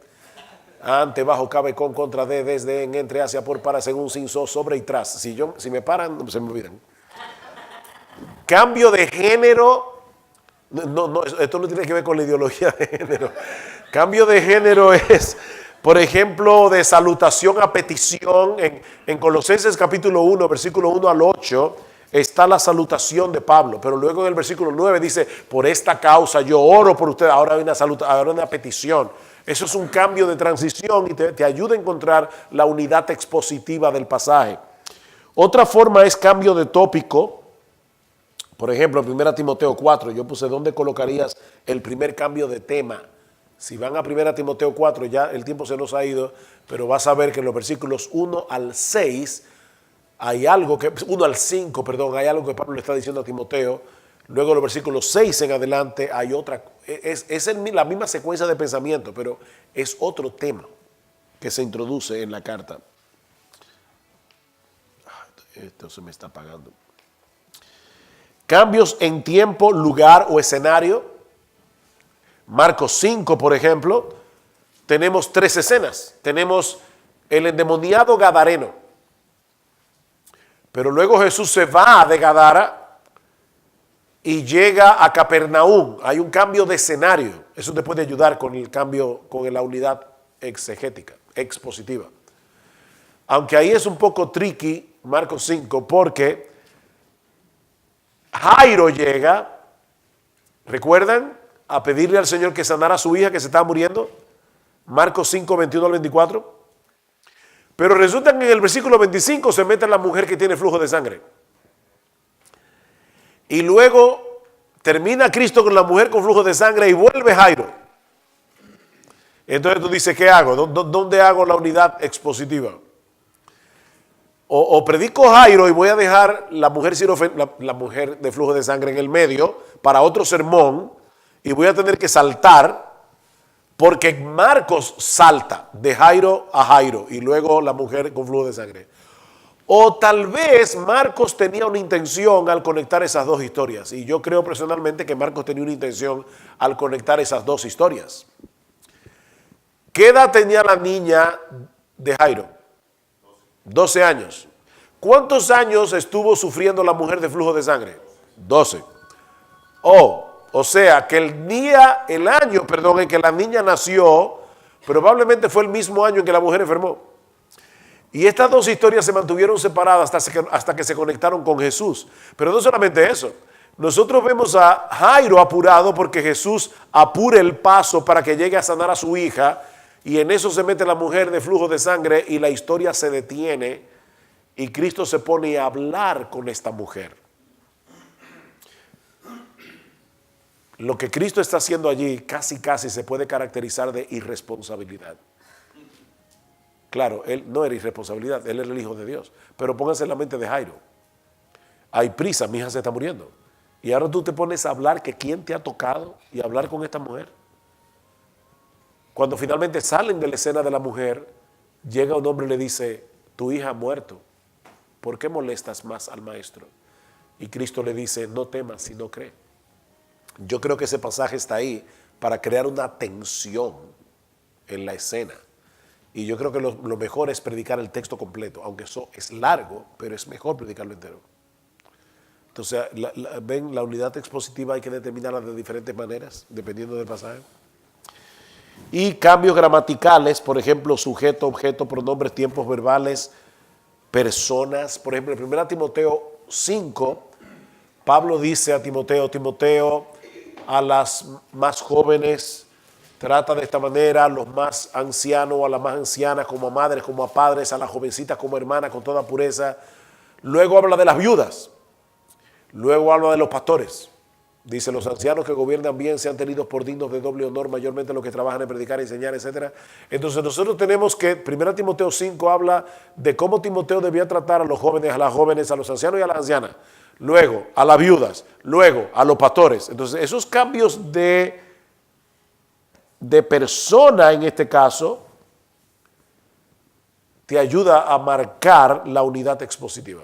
Ante, bajo, cabe, con, contra, de, desde, en, entre, hacia, por, para, según, sin, so, sobre y tras. Si me paran, se me olvidan. Cambio de género. No, esto no tiene que ver con la ideología de género. Cambio de género es, por ejemplo, de salutación a petición. En Colosenses capítulo 1, versículo 1 al 8, está la salutación de Pablo. Pero luego en el versículo 9 dice, por esta causa yo oro por ustedes. Ahora hay una petición. Eso es un cambio de transición y te ayuda a encontrar la unidad expositiva del pasaje. Otra forma es cambio de tópico. Por ejemplo, en 1 Timoteo 4, yo puse ¿dónde colocarías el primer cambio de tema? Si van a 1 Timoteo 4, ya el tiempo se nos ha ido, pero vas a ver que en los versículos 1 al 6 hay algo que, 1 al 5, perdón, hay algo que Pablo le está diciendo a Timoteo. Luego los versículos 6 en adelante hay otra, es la misma secuencia de pensamiento, pero es otro tema que se introduce en la carta. Esto se me está apagando. Cambios en tiempo, lugar o escenario. Marcos 5, por ejemplo, tenemos 3 escenas. Tenemos el endemoniado gadareno. Pero luego Jesús se va de Gadara y llega a Capernaum. Hay un cambio de escenario. Eso te puede ayudar con el cambio, con la unidad exegética, expositiva. Aunque ahí es un poco tricky, Marcos 5, porque Jairo llega, ¿recuerdan? A pedirle al Señor que sanara a su hija que se estaba muriendo. Marcos 5, 21 al 24. Pero resulta que en el versículo 25 se mete la mujer que tiene flujo de sangre. Y luego termina Cristo con la mujer con flujo de sangre y vuelve Jairo. Entonces tú dices, ¿qué hago? ¿Dónde hago la unidad expositiva? O predico Jairo y voy a dejar la mujer de flujo de sangre en el medio para otro sermón y voy a tener que saltar porque Marcos salta de Jairo a Jairo y luego la mujer con flujo de sangre. O tal vez Marcos tenía una intención al conectar esas dos historias. Y yo creo personalmente que Marcos tenía una intención al conectar esas dos historias. ¿Qué edad tenía la niña de Jairo? 12 años. ¿Cuántos años estuvo sufriendo la mujer de flujo de sangre? 12. O sea que el año en que la niña nació, probablemente fue el mismo año en que la mujer enfermó. Y estas dos historias se mantuvieron separadas hasta que se conectaron con Jesús. Pero no solamente eso. Nosotros vemos a Jairo apurado porque Jesús apura el paso para que llegue a sanar a su hija. Y en eso se mete la mujer de flujo de sangre y la historia se detiene. Y Cristo se pone a hablar con esta mujer. Lo que Cristo está haciendo allí casi se puede caracterizar de irresponsabilidad. Claro, él no era irresponsabilidad, él era el Hijo de Dios. Pero pónganse en la mente de Jairo. Hay prisa, mi hija se está muriendo. Y ahora tú te pones a hablar que quién te ha tocado y hablar con esta mujer. Cuando finalmente salen de la escena de la mujer, llega un hombre y le dice, tu hija ha muerto. ¿Por qué molestas más al maestro? Y Cristo le dice, no temas si no cree. Yo creo que ese pasaje está ahí para crear una tensión en la escena. Y yo creo que lo mejor es predicar el texto completo, aunque eso es largo, pero es mejor predicarlo entero. Entonces, ven, la unidad expositiva hay que determinarla de diferentes maneras, dependiendo del pasaje. Y cambios gramaticales, por ejemplo, sujeto, objeto, pronombres, tiempos verbales, personas. Por ejemplo, en 1 Timoteo 5, Pablo dice a Timoteo, a las más jóvenes, trata de esta manera a los más ancianos o a las más ancianas como a madres, como a padres, a las jovencitas como hermanas con toda pureza. Luego habla de las viudas. Luego habla de los pastores. Dice, los ancianos que gobiernan bien sean tenidos por dignos de doble honor, mayormente los que trabajan en predicar, enseñar, etc. Entonces nosotros tenemos que, 1 Timoteo 5 habla de cómo Timoteo debía tratar a los jóvenes, a los ancianos y a las ancianas, luego a las viudas, luego a los pastores. Entonces esos cambios de persona en este caso te ayuda a marcar la unidad expositiva.